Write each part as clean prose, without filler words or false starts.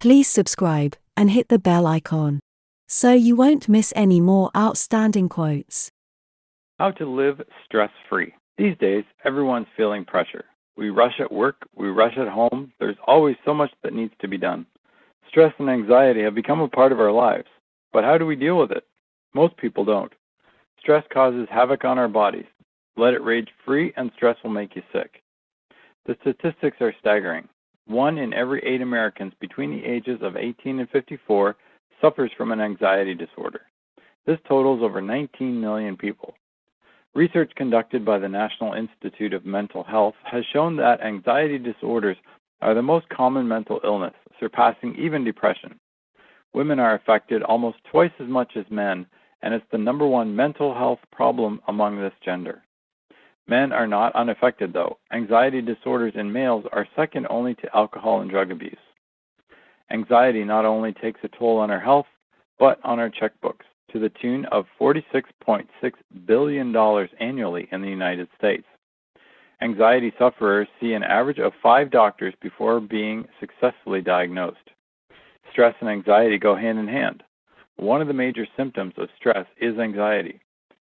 Please subscribe and hit the bell icon so you won't miss any more outstanding quotes. How to live stress-free. These days, everyone's feeling pressure. We rush at work, we rush at home. There's always so much that needs to be done. Stress and anxiety have become a part of our lives. But how do we deal with it? Most people don't. Stress causes havoc on our bodies. Let it rage free and stress will make you sick. The statistics are staggering. 1 in every 8 Americans between the ages of 18 and 54 suffers from an anxiety disorder. This totals over 19 million people. Research conducted by the National Institute of Mental Health has shown that anxiety disorders are the most common mental illness, surpassing even depression. Women are affected almost twice as much as men, and it's the #1 mental health problem among this gender. Men are not unaffected, though. Anxiety disorders in males are second only to alcohol and drug abuse. Anxiety not only takes a toll on our health, but on our checkbooks, to the tune of $46.6 billion annually in the United States. Anxiety sufferers see an average of 5 doctors before being successfully diagnosed. Stress and anxiety go hand in hand. One of the major symptoms of stress is anxiety,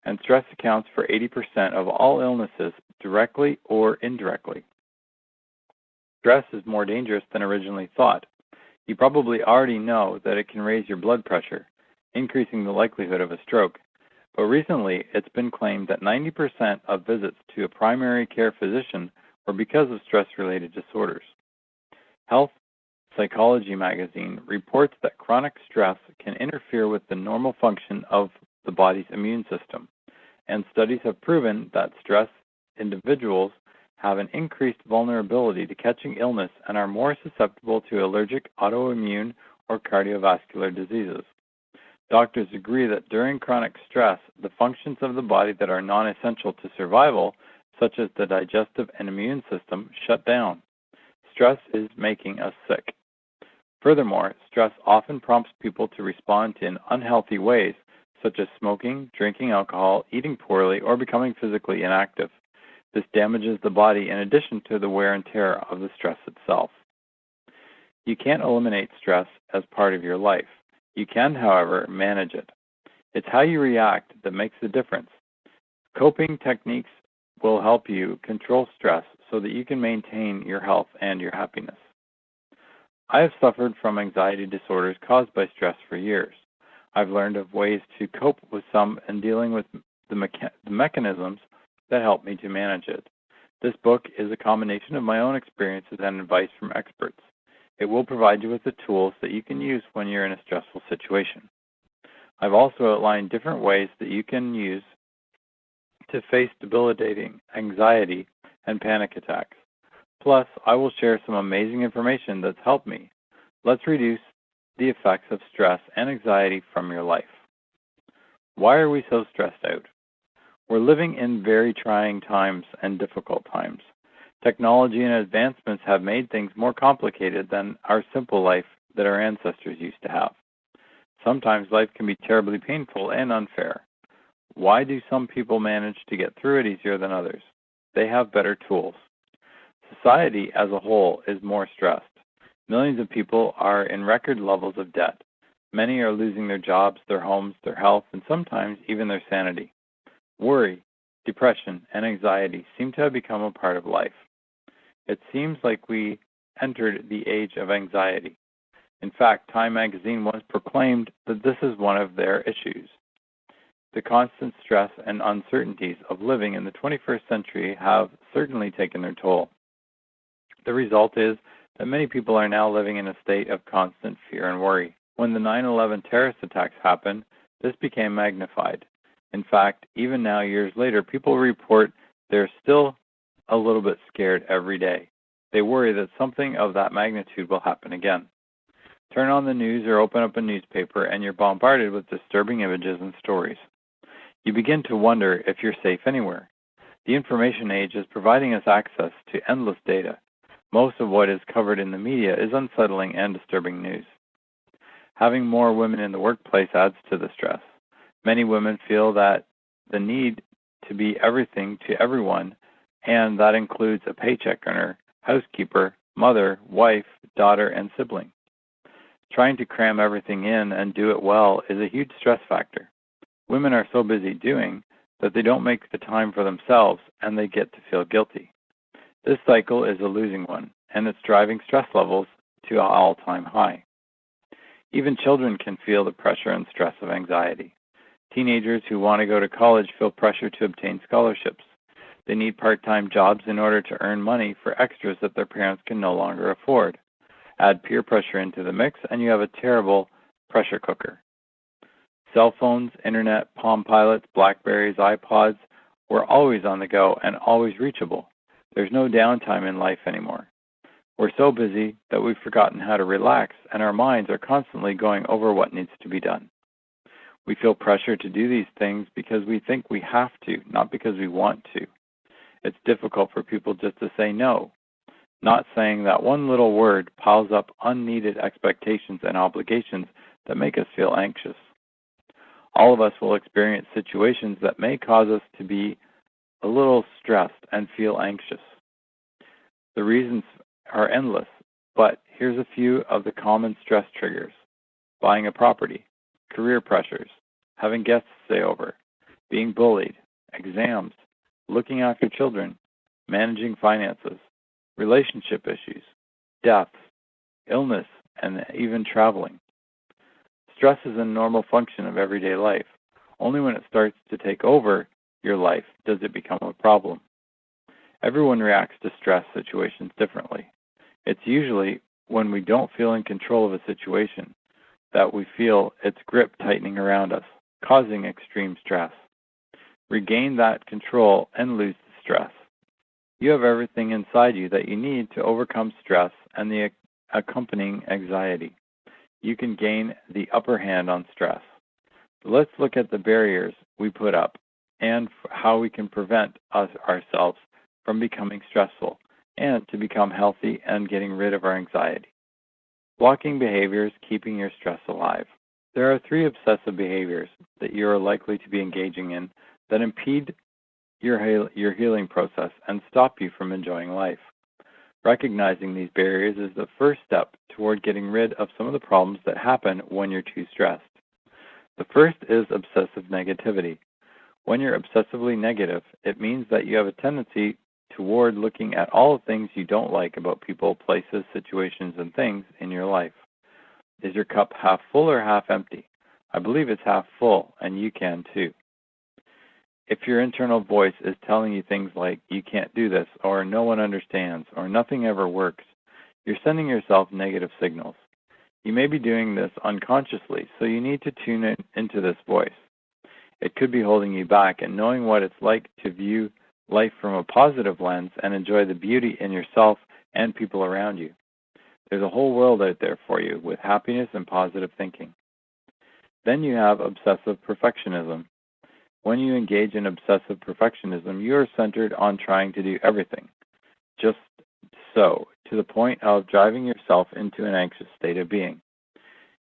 and stress accounts for 80% of all illnesses, directly or indirectly. Stress is more dangerous than originally thought. You probably already know that it can raise your blood pressure, increasing the likelihood of a stroke. But recently, it's been claimed that 90% of visits to a primary care physician were because of stress-related disorders. Health Psychology magazine reports that chronic stress can interfere with the normal function of the body's immune system, and studies have proven that stressed individuals have an increased vulnerability to catching illness and are more susceptible to allergic, autoimmune, or cardiovascular diseases. Doctors agree that during chronic stress, the functions of the body that are non-essential to survival, such as the digestive and immune system, shut down. Stress is making us sick. Furthermore, stress often prompts people to respond in unhealthy ways, such as smoking, drinking alcohol, eating poorly, or becoming physically inactive. This damages the body in addition to the wear and tear of the stress itself. You can't eliminate stress as part of your life. You can, however, manage it. It's how you react that makes the difference. Coping techniques will help you control stress so that you can maintain your health and your happiness. I have suffered from anxiety disorders caused by stress for years. I've learned of ways to cope with some and dealing with the mechanisms that help me to manage it. This book is a combination of my own experiences and advice from experts. It will provide you with the tools that you can use when you're in a stressful situation. I've also outlined different ways that you can use to face debilitating anxiety and panic attacks. Plus, I will share some amazing information that's helped me. Let's reduce the effects of stress and anxiety from your life. Why are we so stressed out? We're living in very trying times and difficult times. Technology and advancements have made things more complicated than our simple life that our ancestors used to have. Sometimes life can be terribly painful and unfair. Why do some people manage to get through it easier than others? They have better tools. Society as a whole is more stressed. Millions of people are in record levels of debt. Many are losing their jobs, their homes, their health, and sometimes even their sanity. Worry, depression, and anxiety seem to have become a part of life. It seems like we entered the age of anxiety. In fact, Time magazine once proclaimed that this is one of their issues. The constant stress and uncertainties of living in the 21st century have certainly taken their toll. The result is that many people are now living in a state of constant fear and worry. When the 9/11 terrorist attacks happened, this became magnified. In fact, even now, years later, people report they're still a little bit scared every day. They worry that something of that magnitude will happen again. Turn on the news or open up a newspaper and you're bombarded with disturbing images and stories. You begin to wonder if you're safe anywhere. The information age is providing us access to endless data. Most of what is covered in the media is unsettling and disturbing news. Having more women in the workplace adds to the stress. Many women feel that the need to be everything to everyone, and that includes a paycheck earner, housekeeper, mother, wife, daughter, and sibling. Trying to cram everything in and do it well is a huge stress factor. Women are so busy doing that they don't make the time for themselves and they get to feel guilty. This cycle is a losing one, and it's driving stress levels to an all-time high. Even children can feel the pressure and stress of anxiety. Teenagers who want to go to college feel pressure to obtain scholarships. They need part-time jobs in order to earn money for extras that their parents can no longer afford. Add peer pressure into the mix, and you have a terrible pressure cooker. Cell phones, internet, Palm Pilots, Blackberries, iPods, we're always on the go and always reachable. There's no downtime in life anymore. We're so busy that we've forgotten how to relax, and our minds are constantly going over what needs to be done. We feel pressure to do these things because we think we have to, not because we want to. It's difficult for people just to say no. Not saying that one little word piles up unneeded expectations and obligations that make us feel anxious. All of us will experience situations that may cause us to be a little stressed and feel anxious. The reasons are endless, but here's a few of the common stress triggers: buying a property, career pressures, having guests stay over, being bullied, exams, looking after children, managing finances, relationship issues, deaths, illness, and even traveling. Stress is a normal function of everyday life. Only when it starts to take over your life does it become a problem. Everyone reacts to stress situations differently. It's usually when we don't feel in control of a situation that we feel its grip tightening around us, causing extreme stress. Regain that control and lose the stress. You have everything inside you that you need to overcome stress and the accompanying anxiety. You can gain the upper hand on stress. Let's look at the barriers we put up and how we can prevent ourselves from becoming stressful and to become healthy and getting rid of our anxiety. Blocking behaviors, keeping your stress alive. There are 3 obsessive behaviors that you are likely to be engaging in that impede your healing process and stop you from enjoying life. Recognizing these barriers is the first step toward getting rid of some of the problems that happen when you're too stressed. The first is obsessive negativity. When you're obsessively negative, it means that you have a tendency toward looking at all the things you don't like about people, places, situations, and things in your life. Is your cup half full or half empty? I believe it's half full, and you can too. If your internal voice is telling you things like, you can't do this, or no one understands, or nothing ever works, you're sending yourself negative signals. You may be doing this unconsciously, so you need to tune into this voice. It could be holding you back, and knowing what it's like to view life from a positive lens and enjoy the beauty in yourself and people around you. There's a whole world out there for you with happiness and positive thinking. Then you have obsessive perfectionism. When you engage in obsessive perfectionism, you are centered on trying to do everything, just so, to the point of driving yourself into an anxious state of being.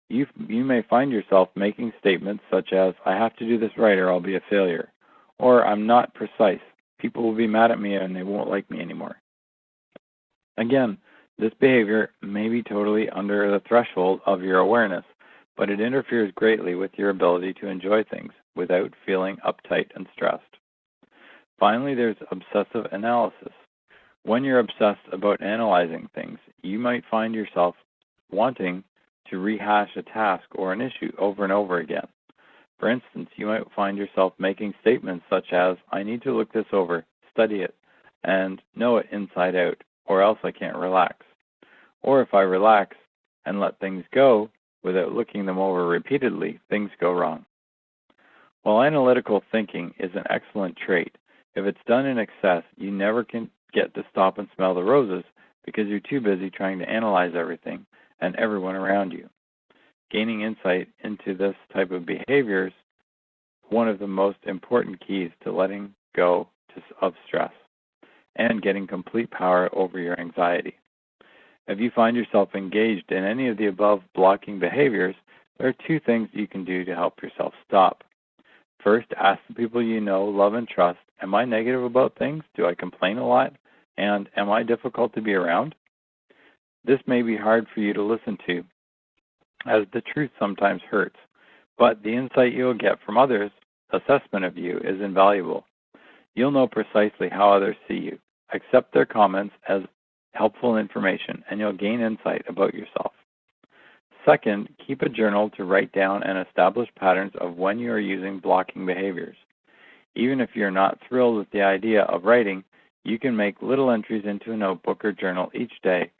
You may find yourself making statements such as, I have to do this right or I'll be a failure, or I'm not precise. People will be mad at me and they won't like me anymore. Again, this behavior may be totally under the threshold of your awareness, but it interferes greatly with your ability to enjoy things without feeling uptight and stressed. Finally, there's obsessive analysis. When you're obsessed about analyzing things, you might find yourself wanting to rehash a task or an issue over and over again. For instance, you might find yourself making statements such as, I need to look this over, study it, and know it inside out, or else I can't relax. Or if I relax and let things go without looking them over repeatedly, things go wrong. While analytical thinking is an excellent trait, if it's done in excess, you never can get to stop and smell the roses because you're too busy trying to analyze everything and everyone around you. Gaining insight into this type of behavior is one of the most important keys to letting go of stress and getting complete power over your anxiety. If you find yourself engaged in any of the above blocking behaviors, there are 2 things you can do to help yourself stop. First, ask the people you know, love, and trust, am I negative about things? Do I complain a lot? And am I difficult to be around? This may be hard for you to listen to as the truth sometimes hurts, but the insight you'll get from others' assessment of you is invaluable. You'll know precisely how others see you. Accept their comments as helpful information, and you'll gain insight about yourself. Second, keep a journal to write down and establish patterns of when you are using blocking behaviors. Even if you're not thrilled with the idea of writing, you can make little entries into a notebook or journal each day.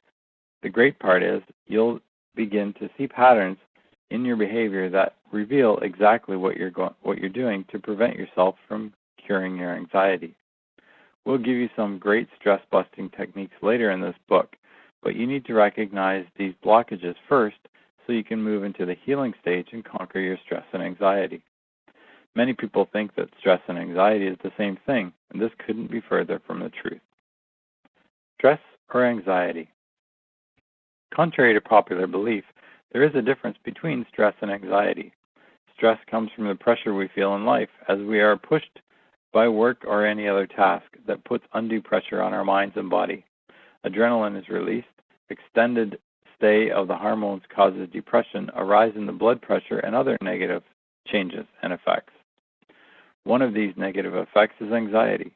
The great part is you'll begin to see patterns in your behavior that reveal exactly what you're doing to prevent yourself from curing your anxiety. We'll give you some great stress-busting techniques later in this book, but you need to recognize these blockages first so you can move into the healing stage and conquer your stress and anxiety. Many people think that stress and anxiety is the same thing, and this couldn't be further from the truth. Stress or anxiety? Contrary to popular belief, there is a difference between stress and anxiety. Stress comes from the pressure we feel in life as we are pushed by work or any other task that puts undue pressure on our minds and body. Adrenaline is released, extended stay of the hormones causes depression, a rise in the blood pressure, and other negative changes and effects. One of these negative effects is anxiety.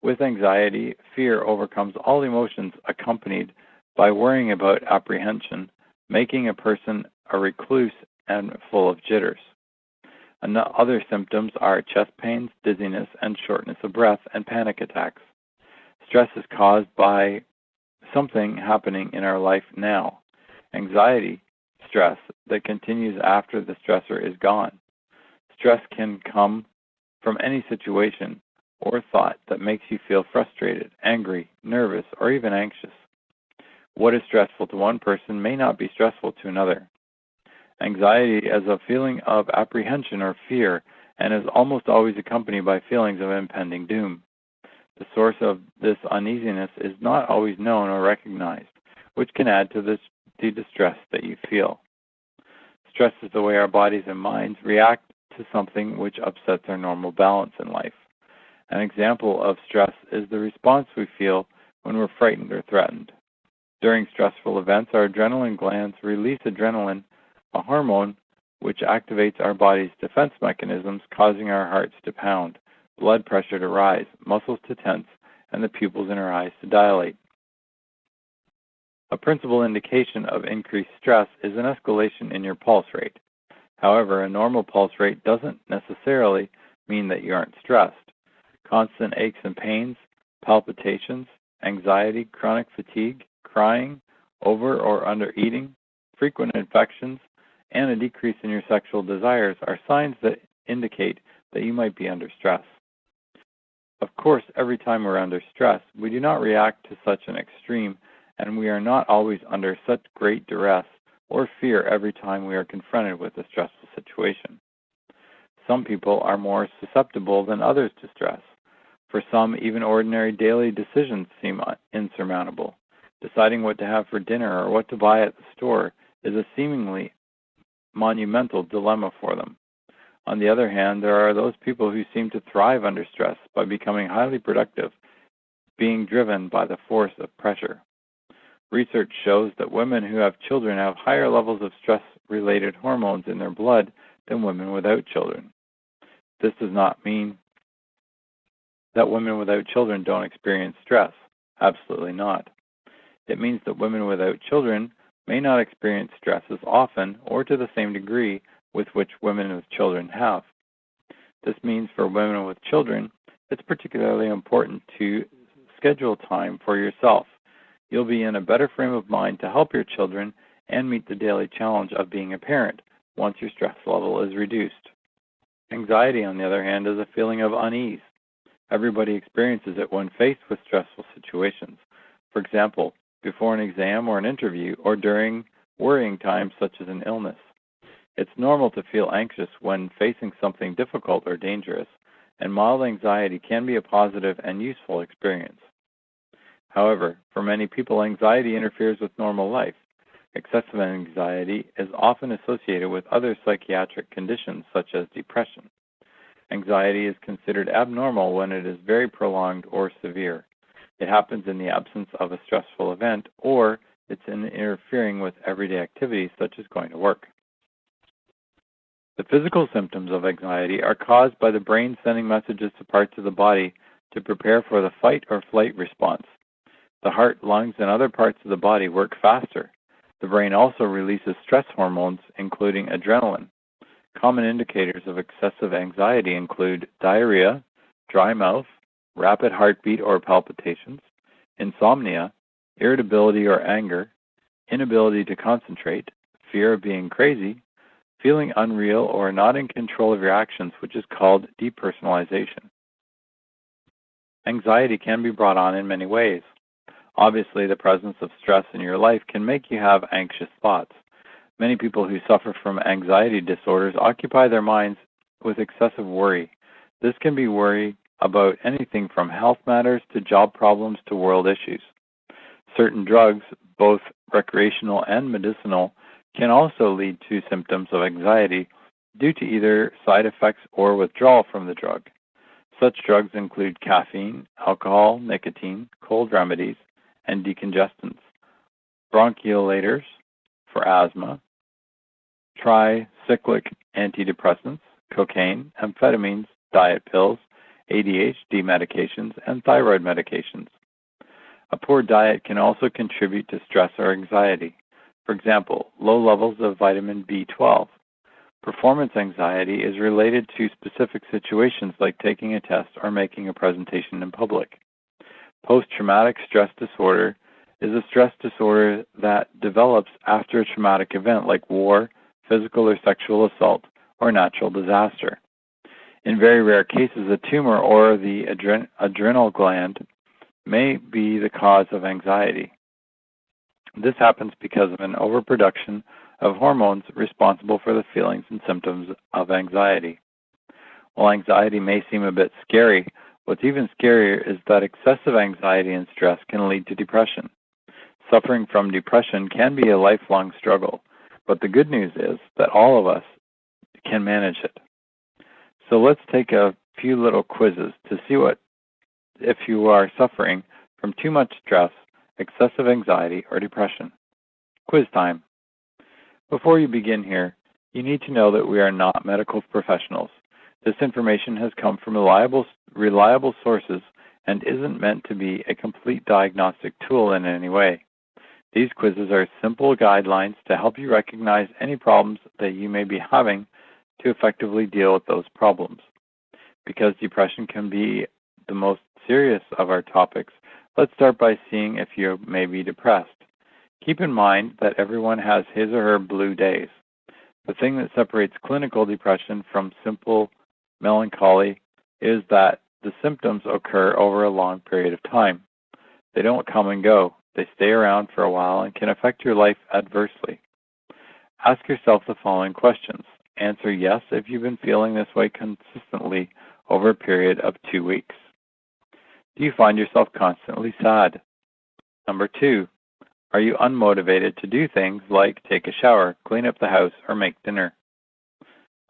With anxiety, fear overcomes all emotions accompanied by worrying about apprehension, making a person a recluse and full of jitters. Other symptoms are chest pains, dizziness, and shortness of breath, and panic attacks. Stress is caused by something happening in our life now. Anxiety, stress that continues after the stressor is gone. Stress can come from any situation or thought that makes you feel frustrated, angry, nervous, or even anxious. What is stressful to one person may not be stressful to another. Anxiety is a feeling of apprehension or fear and is almost always accompanied by feelings of impending doom. The source of this uneasiness is not always known or recognized, which can add to the distress that you feel. Stress is the way our bodies and minds react to something which upsets our normal balance in life. An example of stress is the response we feel when we're frightened or threatened. During stressful events, our adrenaline glands release adrenaline, a hormone which activates our body's defense mechanisms, causing our hearts to pound, blood pressure to rise, muscles to tense, and the pupils in our eyes to dilate. A principal indication of increased stress is an escalation in your pulse rate. However, a normal pulse rate doesn't necessarily mean that you aren't stressed. Constant aches and pains, palpitations, anxiety, chronic fatigue, crying, over or under eating, frequent infections, and a decrease in your sexual desires are signs that indicate that you might be under stress. Of course, every time we're under stress, we do not react to such an extreme, and we are not always under such great duress or fear every time we are confronted with a stressful situation. Some people are more susceptible than others to stress. For some, even ordinary daily decisions seem insurmountable. Deciding what to have for dinner or what to buy at the store is a seemingly monumental dilemma for them. On the other hand, there are those people who seem to thrive under stress by becoming highly productive, being driven by the force of pressure. Research shows that women who have children have higher levels of stress-related hormones in their blood than women without children. This does not mean that women without children don't experience stress. Absolutely not. It means that women without children may not experience stress as often or to the same degree with which women with children have. This means for women with children, it's particularly important to schedule time for yourself. You'll be in a better frame of mind to help your children and meet the daily challenge of being a parent once your stress level is reduced. Anxiety, on the other hand, is a feeling of unease. Everybody experiences it when faced with stressful situations. For example, before an exam or an interview, or during worrying times such as an illness. It's normal to feel anxious when facing something difficult or dangerous, and mild anxiety can be a positive and useful experience. However, for many people, anxiety interferes with normal life. Excessive anxiety is often associated with other psychiatric conditions such as depression. Anxiety is considered abnormal when it is very prolonged or severe. It happens in the absence of a stressful event, or it's interfering with everyday activities such as going to work. The physical symptoms of anxiety are caused by the brain sending messages to parts of the body to prepare for the fight or flight response. The heart, lungs, and other parts of the body work faster. The brain also releases stress hormones, including adrenaline. Common indicators of excessive anxiety include diarrhea, dry mouth, rapid heartbeat or palpitations, insomnia, irritability or anger, inability to concentrate, fear of being crazy, feeling unreal or not in control of your actions, which is called depersonalization. Anxiety can be brought on in many ways. Obviously, the presence of stress in your life can make you have anxious thoughts. Many people who suffer from anxiety disorders occupy their minds with excessive worry. This can be worry about anything from health matters to job problems to world issues. Certain drugs, both recreational and medicinal, can also lead to symptoms of anxiety due to either side effects or withdrawal from the drug. Such drugs include caffeine, alcohol, nicotine, cold remedies, and decongestants, bronchodilators for asthma, tricyclic antidepressants, cocaine, amphetamines, diet pills, ADHD medications, and thyroid medications. A poor diet can also contribute to stress or anxiety. For example, low levels of vitamin B12. Performance anxiety is related to specific situations like taking a test or making a presentation in public. Post-traumatic stress disorder is a stress disorder that develops after a traumatic event like war, physical or sexual assault, or natural disaster. In very rare cases, a tumor or the adrenal gland may be the cause of anxiety. This happens because of an overproduction of hormones responsible for the feelings and symptoms of anxiety. While anxiety may seem a bit scary, what's even scarier is that excessive anxiety and stress can lead to depression. Suffering from depression can be a lifelong struggle, but the good news is that all of us can manage it. So let's take a few little quizzes to see if you are suffering from too much stress, excessive anxiety, or depression. Quiz time. Before you begin here, you need to know that we are not medical professionals. This information has come from reliable sources and isn't meant to be a complete diagnostic tool in any way. These quizzes are simple guidelines to help you recognize any problems that you may be having to effectively deal with those problems. Because depression can be the most serious of our topics, let's start by seeing if you may be depressed. Keep in mind that everyone has his or her blue days. The thing that separates clinical depression from simple melancholy is that the symptoms occur over a long period of time. They don't come and go. They stay around for a while and can affect your life adversely. Ask yourself the following questions. Answer yes if you've been feeling this way consistently over a period of 2 weeks. Do you find yourself constantly sad? Number 2, are you unmotivated to do things like take a shower, clean up the house, or make dinner?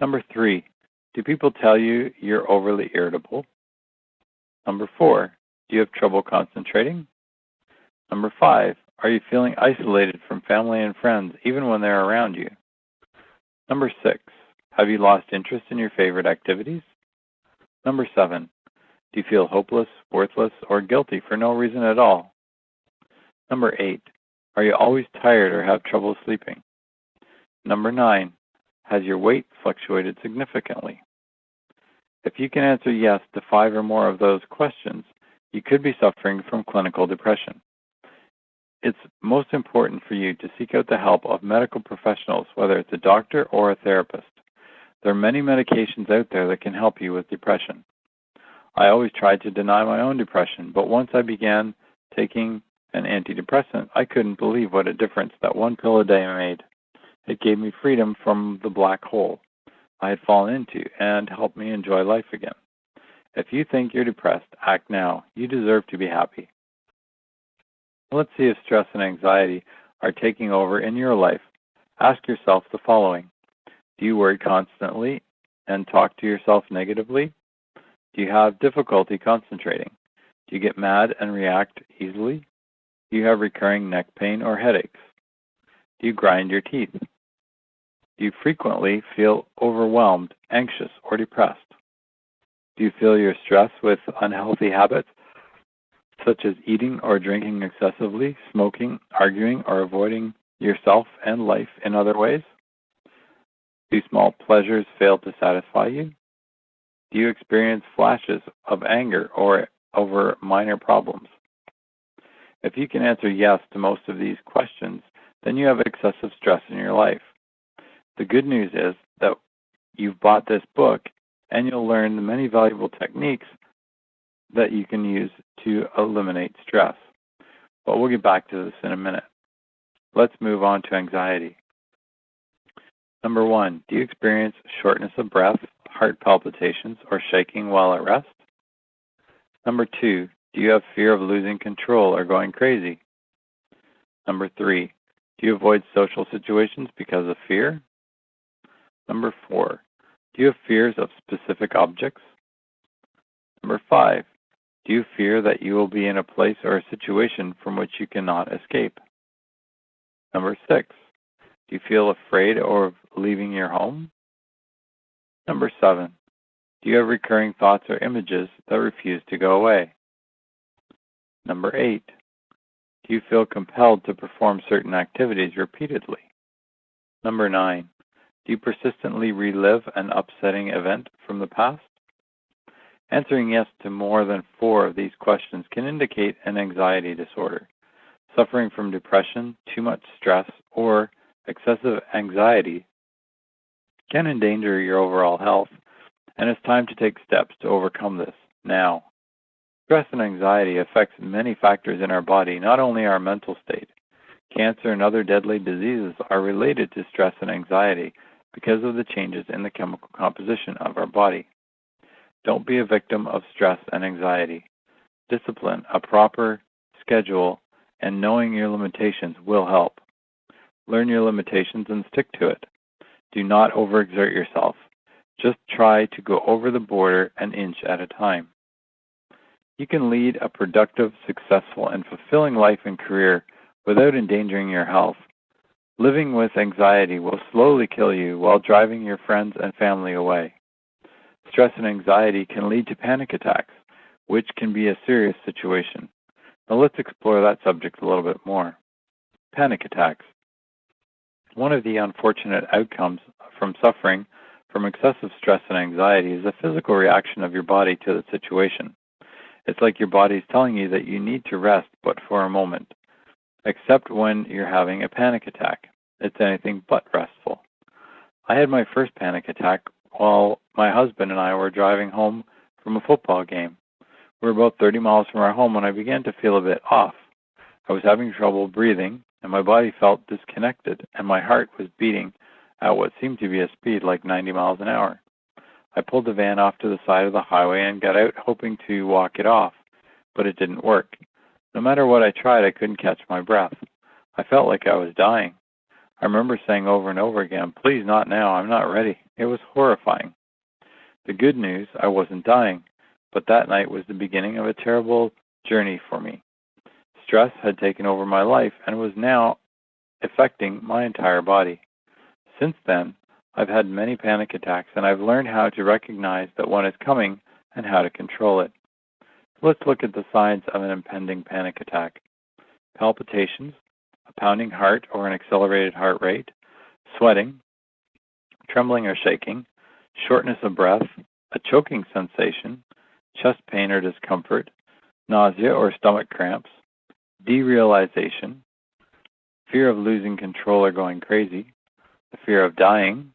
Number 3, do people tell you you're overly irritable? Number 4, do you have trouble concentrating? Number 5, are you feeling isolated from family and friends even when they're around you? Number 6, have you lost interest in your favorite activities? Number 7, do you feel hopeless, worthless, or guilty for no reason at all? Number 8, are you always tired or have trouble sleeping? Number 9, has your weight fluctuated significantly? If you can answer yes to 5 or more of those questions, you could be suffering from clinical depression. It's most important for you to seek out the help of medical professionals, whether it's a doctor or a therapist. There are many medications out there that can help you with depression. I always tried to deny my own depression, but once I began taking an antidepressant, I couldn't believe what a difference that one pill a day made. It gave me freedom from the black hole I had fallen into and helped me enjoy life again. If you think you're depressed, act now. You deserve to be happy. Let's see if stress and anxiety are taking over in your life. Ask yourself the following. Do you worry constantly and talk to yourself negatively? Do you have difficulty concentrating? Do you get mad and react easily? Do you have recurring neck pain or headaches? Do you grind your teeth? Do you frequently feel overwhelmed, anxious, or depressed? Do you feel your stress with unhealthy habits, such as eating or drinking excessively, smoking, arguing, or avoiding yourself and life in other ways? Do small pleasures fail to satisfy you? Do you experience flashes of anger or over minor problems? If you can answer yes to most of these questions, then you have excessive stress in your life. The good news is that you've bought this book and you'll learn the many valuable techniques that you can use to eliminate stress. But we'll get back to this in a minute. Let's move on to anxiety. Number 1, do you experience shortness of breath, heart palpitations, or shaking while at rest? Number 2, do you have fear of losing control or going crazy? Number 3, do you avoid social situations because of fear? Number 4, do you have fears of specific objects? Number 5, do you fear that you will be in a place or a situation from which you cannot escape? Number 6, do you feel afraid of leaving your home? Number 7, do you have recurring thoughts or images that refuse to go away? Number 8, do you feel compelled to perform certain activities repeatedly? Number 9, do you persistently relive an upsetting event from the past? Answering yes to more than 4 of these questions can indicate an anxiety disorder. Suffering from depression, too much stress, or excessive anxiety can endanger your overall health, and it's time to take steps to overcome this now. Stress and anxiety affects many factors in our body, not only our mental state. Cancer and other deadly diseases are related to stress and anxiety because of the changes in the chemical composition of our body. Don't be a victim of stress and anxiety. Discipline, a proper schedule, and knowing your limitations will help. Learn your limitations and stick to it. Do not overexert yourself. Just try to go over the border an inch at a time. You can lead a productive, successful, and fulfilling life and career without endangering your health. Living with anxiety will slowly kill you while driving your friends and family away. Stress and anxiety can lead to panic attacks, which can be a serious situation. Now let's explore that subject a little bit more. Panic attacks. One of the unfortunate outcomes from suffering from excessive stress and anxiety is a physical reaction of your body to the situation. It's like your body is telling you that you need to rest, but for a moment. Except when you're having a panic attack. It's anything but restful. I had my first panic attack while my husband and I were driving home from a football game. We were about 30 miles from our home when I began to feel a bit off. I was having trouble breathing, and my body felt disconnected, and my heart was beating at what seemed to be a speed like 90 miles an hour. I pulled the van off to the side of the highway and got out hoping to walk it off, but it didn't work. No matter what I tried, I couldn't catch my breath. I felt like I was dying. I remember saying over and over again, "Please, not now, I'm not ready." It was horrifying. The good news, I wasn't dying, but that night was the beginning of a terrible journey for me. Stress had taken over my life and was now affecting my entire body. Since then, I've had many panic attacks, and I've learned how to recognize that one is coming and how to control it. Let's look at the signs of an impending panic attack. Palpitations, a pounding heart or an accelerated heart rate, sweating, trembling or shaking, shortness of breath, a choking sensation, chest pain or discomfort, nausea or stomach cramps, derealization, fear of losing control or going crazy, the fear of dying,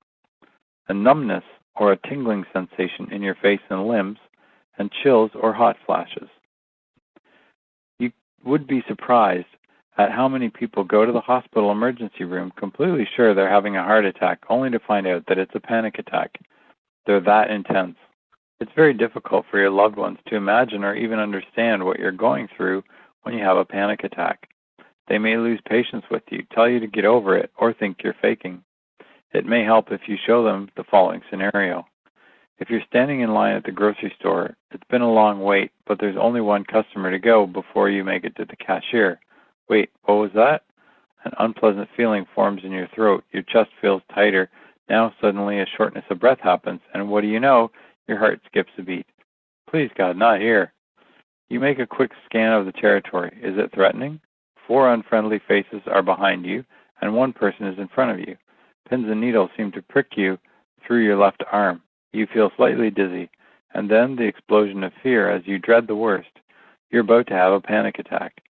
a numbness or a tingling sensation in your face and limbs, and chills or hot flashes. You would be surprised at how many people go to the hospital emergency room completely sure they're having a heart attack, only to find out that it's a panic attack. They're that intense. It's very difficult for your loved ones to imagine or even understand what you're going through when you have a panic attack. They may lose patience with you, tell you to get over it, or think you're faking. It may help if you show them the following scenario. If you're standing in line at the grocery store, it's been a long wait, but there's only one customer to go before you make it to the cashier. Wait, what was that? An unpleasant feeling forms in your throat. Your chest feels tighter Now suddenly a shortness of breath happens, and what do you know? Your heart skips a beat. Please God, not here. You make a quick scan of the territory. Is it threatening? 4 unfriendly faces are behind you, and 1 person is in front of you. Pins and needles seem to prick you through your left arm. You feel slightly dizzy, and then the explosion of fear as you dread the worst. You're about to have a panic attack.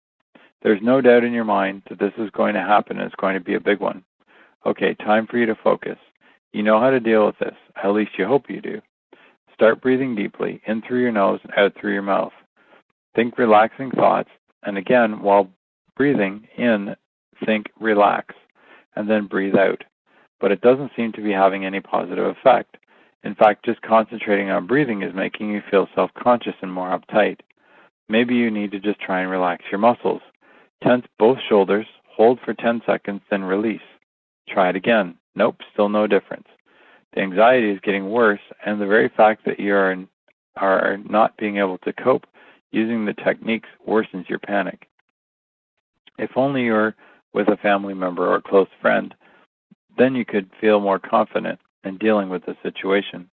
There's no doubt in your mind that this is going to happen and it's going to be a big one. Okay, time for you to focus. You know how to deal with this. At least you hope you do. Start breathing deeply, in through your nose and out through your mouth. Think relaxing thoughts, and again, while breathing in, think relax, and then breathe out. But it doesn't seem to be having any positive effect. In fact, just concentrating on breathing is making you feel self-conscious and more uptight. Maybe you need to just try and relax your muscles. Tense both shoulders, hold for 10 seconds, then release. Try it again. Nope, still no difference. The anxiety is getting worse, and the very fact that you are not being able to cope using the techniques worsens your panic. If only you're with a family member or a close friend, then you could feel more confident in dealing with the situation.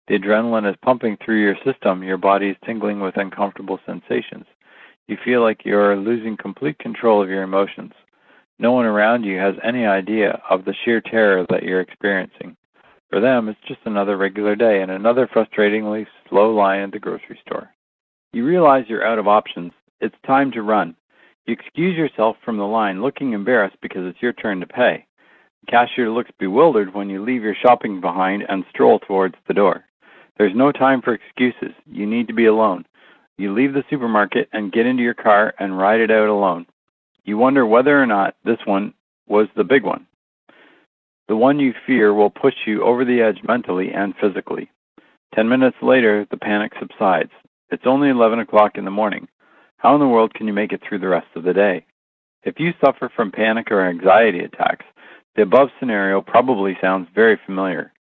The adrenaline is pumping through your system. Your body is tingling with uncomfortable sensations. You feel like you're losing complete control of your emotions. No one around you has any idea of the sheer terror that you're experiencing. For them, it's just another regular day and another frustratingly slow line at the grocery store. You realize you're out of options. It's time to run. You excuse yourself from the line, looking embarrassed because it's your turn to pay. The cashier looks bewildered when you leave your shopping behind and stroll towards the door. There's no time for excuses. You need to be alone. You leave the supermarket and get into your car and ride it out alone. You wonder whether or not this one was the big one. The one you fear will push you over the edge mentally and physically. 10 minutes later, the panic subsides. It's only 11 o'clock in the morning. How in the world can you make it through the rest of the day? If you suffer from panic or anxiety attacks, the above scenario probably sounds very familiar.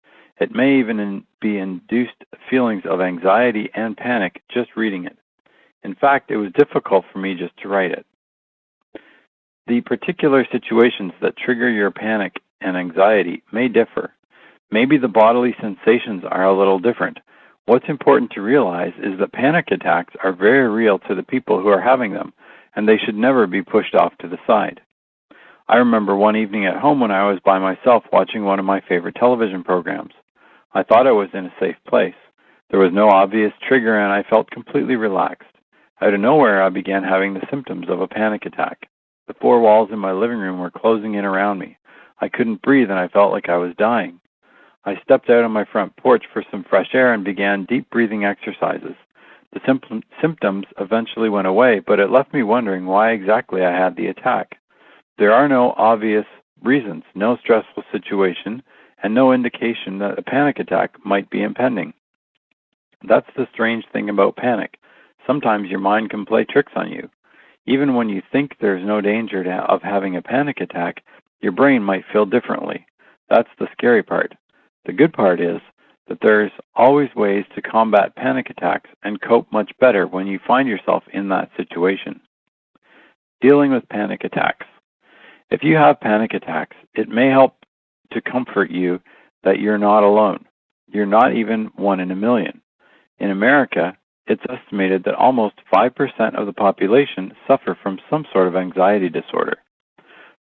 It may even be induced feelings of anxiety and panic just reading it. In fact, it was difficult for me just to write it. The particular situations that trigger your panic and anxiety may differ. Maybe the bodily sensations are a little different. What's important to realize is that panic attacks are very real to the people who are having them, and they should never be pushed off to the side. I remember one evening at home when I was by myself watching one of my favorite television programs. I thought I was in a safe place. There was no obvious trigger, and I felt completely relaxed. Out of nowhere, I began having the symptoms of a panic attack. The 4 walls in my living room were closing in around me. I couldn't breathe, and I felt like I was dying. I stepped out on my front porch for some fresh air and began deep breathing exercises. The symptoms eventually went away, but it left me wondering why exactly I had the attack. There are no obvious reasons, no stressful situation, and no indication that a panic attack might be impending. That's the strange thing about panic. Sometimes your mind can play tricks on you. Even when you think there's no danger of having a panic attack, your brain might feel differently. That's the scary part. The good part is that there's always ways to combat panic attacks and cope much better when you find yourself in that situation. Dealing with panic attacks. If you have panic attacks, it may help to comfort you that you're not alone. You're not even 1 in a million. In America, it's estimated that almost 5% of the population suffer from some sort of anxiety disorder.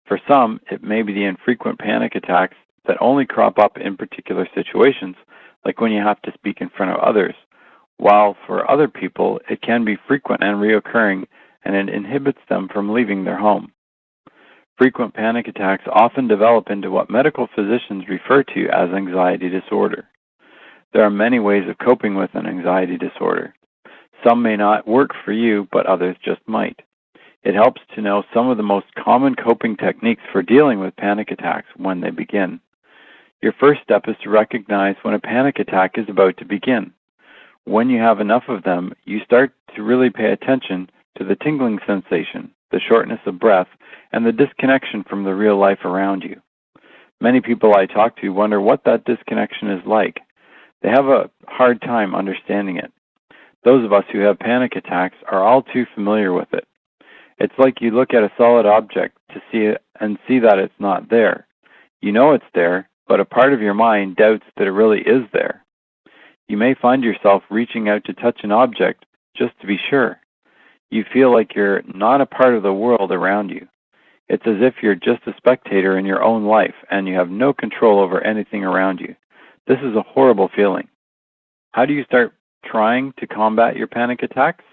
For some, it may be the infrequent panic attacks that only crop up in particular situations, like when you have to speak in front of others, while for other people, it can be frequent and reoccurring, and it inhibits them from leaving their home. Frequent panic attacks often develop into what medical physicians refer to as anxiety disorder. There are many ways of coping with an anxiety disorder. Some may not work for you, but others just might. It helps to know some of the most common coping techniques for dealing with panic attacks when they begin. Your first step is to recognize when a panic attack is about to begin. When you have enough of them, you start to really pay attention to the tingling sensation, the shortness of breath, and the disconnection from the real life around you. Many people I talk to wonder what that disconnection is like. They have a hard time understanding it. Those of us who have panic attacks are all too familiar with it. It's like you look at a solid object to see it and see that it's not there. You know it's there, but a part of your mind doubts that it really is there. You may find yourself reaching out to touch an object just to be sure. You feel like you're not a part of the world around you. It's as if you're just a spectator in your own life and you have no control over anything around you. This is a horrible feeling. How do you start trying to combat your panic attacks?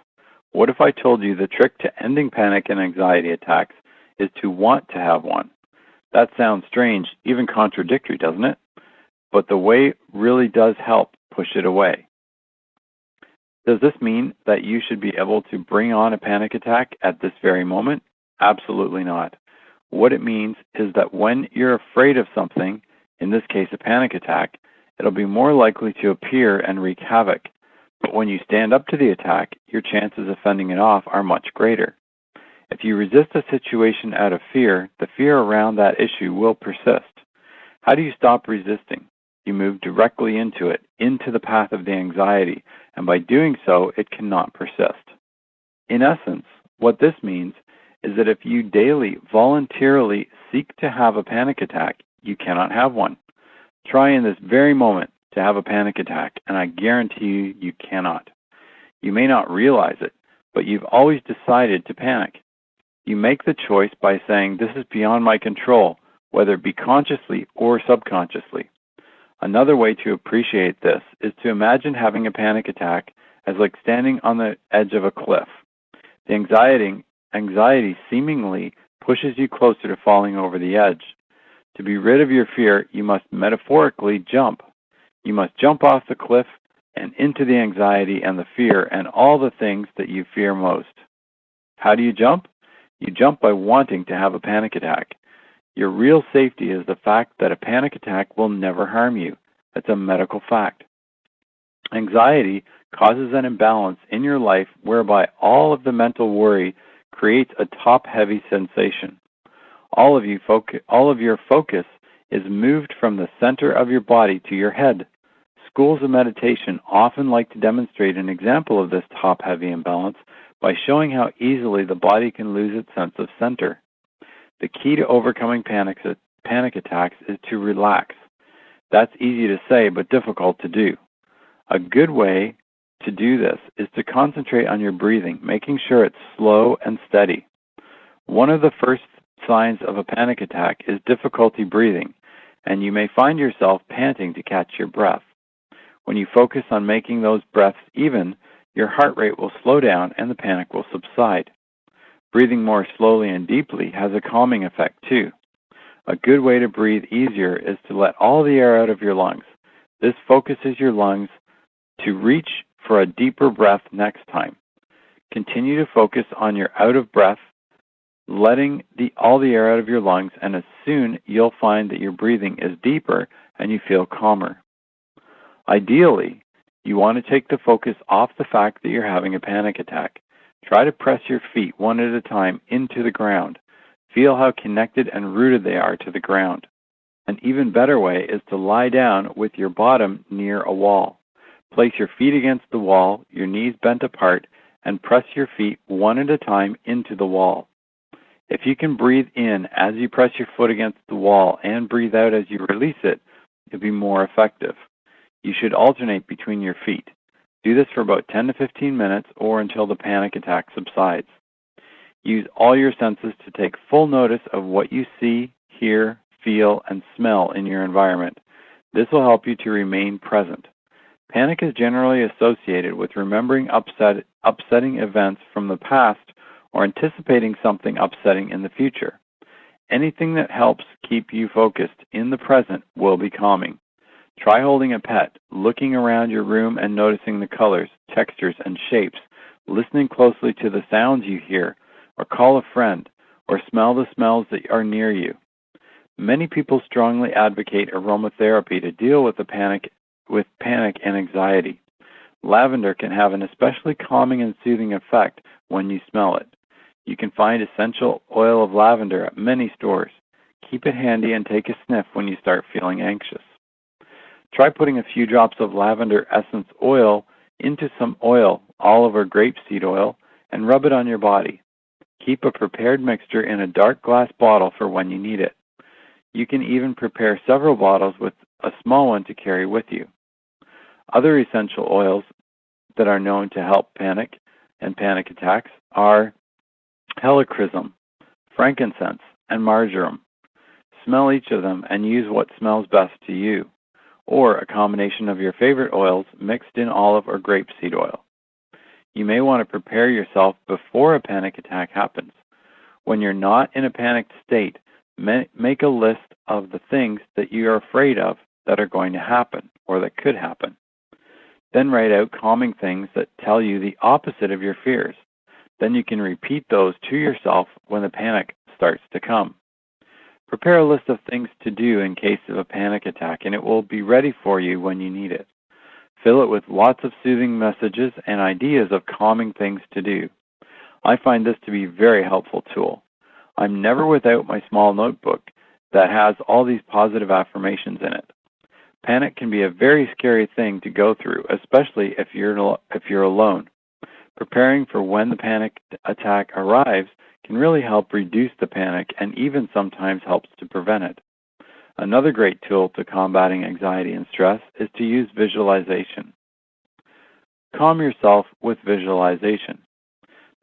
What if I told you the trick to ending panic and anxiety attacks is to want to have one? That sounds strange, even contradictory, doesn't it? But the way really does help push it away. Does this mean that you should be able to bring on a panic attack at this very moment? Absolutely not. What it means is that when you're afraid of something, in this case a panic attack, it'll be more likely to appear and wreak havoc. But when you stand up to the attack, your chances of fending it off are much greater. If you resist a situation out of fear, the fear around that issue will persist. How do you stop resisting? You move directly into it, into the path of the anxiety, and by doing so, it cannot persist. In essence, what this means is that if you daily voluntarily seek to have a panic attack, you cannot have one. Try in this very moment to have a panic attack, and I guarantee you cannot. You may not realize it, but you've always decided to panic. You make the choice by saying, "This is beyond my control," whether it be consciously or subconsciously. Another way to appreciate this is to imagine having a panic attack as like standing on the edge of a cliff. The anxiety seemingly pushes you closer to falling over the edge. To be rid of your fear, you must metaphorically jump. You must jump off the cliff and into the anxiety and the fear and all the things that you fear most. How do you jump? You jump by wanting to have a panic attack. Your real safety is the fact that a panic attack will never harm you. That's a medical fact. Anxiety causes an imbalance in your life whereby all of the mental worry creates a top-heavy sensation. All of your focus is moved from the center of your body to your head. Schools of meditation often like to demonstrate an example of this top-heavy imbalance by showing how easily the body can lose its sense of center. The key to overcoming panic attacks is to relax. That's easy to say, but difficult to do. A good way to do this is to concentrate on your breathing, making sure it's slow and steady. One of the first signs of a panic attack is difficulty breathing, and you may find yourself panting to catch your breath. When you focus on making those breaths even, your heart rate will slow down and the panic will subside. Breathing more slowly and deeply has a calming effect too. A good way to breathe easier is to let all the air out of your lungs. This focuses your lungs to reach for a deeper breath next time. Continue to focus on your out of breath, letting all the air out of your lungs, and as soon you'll find that your breathing is deeper and you feel calmer. Ideally, you want to take the focus off the fact that you're having a panic attack. Try to press your feet one at a time into the ground. Feel how connected and rooted they are to the ground. An even better way is to lie down with your bottom near a wall. Place your feet against the wall, your knees bent apart, and press your feet one at a time into the wall. If you can breathe in as you press your foot against the wall and breathe out as you release it, it'll be more effective. You should alternate between your feet. Do this for about 10 to 15 minutes or until the panic attack subsides. Use all your senses to take full notice of what you see, hear, feel, and smell in your environment. This will help you to remain present. Panic is generally associated with remembering upsetting events from the past or anticipating something upsetting in the future. Anything that helps keep you focused in the present will be calming. Try holding a pet, looking around your room and noticing the colors, textures, and shapes, listening closely to the sounds you hear, or call a friend, or smell the smells that are near you. Many people strongly advocate aromatherapy to deal with panic and anxiety. Lavender can have an especially calming and soothing effect when you smell it. You can find essential oil of lavender at many stores. Keep it handy and take a sniff when you start feeling anxious. Try putting a few drops of lavender essence oil into some oil, olive or grapeseed oil, and rub it on your body. Keep a prepared mixture in a dark glass bottle for when you need it. You can even prepare several bottles with a small one to carry with you. Other essential oils that are known to help panic and panic attacks are helichrysum, frankincense, and marjoram. Smell each of them and use what smells best to you, or a combination of your favorite oils mixed in olive or grapeseed oil. You may want to prepare yourself before a panic attack happens. When you're not in a panicked state, make a list of the things that you are afraid of that are going to happen or that could happen. Then write out calming things that tell you the opposite of your fears. Then you can repeat those to yourself when the panic starts to come. Prepare a list of things to do in case of a panic attack, and it will be ready for you when you need it. Fill it with lots of soothing messages and ideas of calming things to do. I find this to be a very helpful tool. I'm never without my small notebook that has all these positive affirmations in it. Panic can be a very scary thing to go through, especially if you're alone. Preparing for when the panic attack arrives can really help reduce the panic and even sometimes helps to prevent it. Another great tool to combating anxiety and stress is to use visualization. Calm yourself with visualization.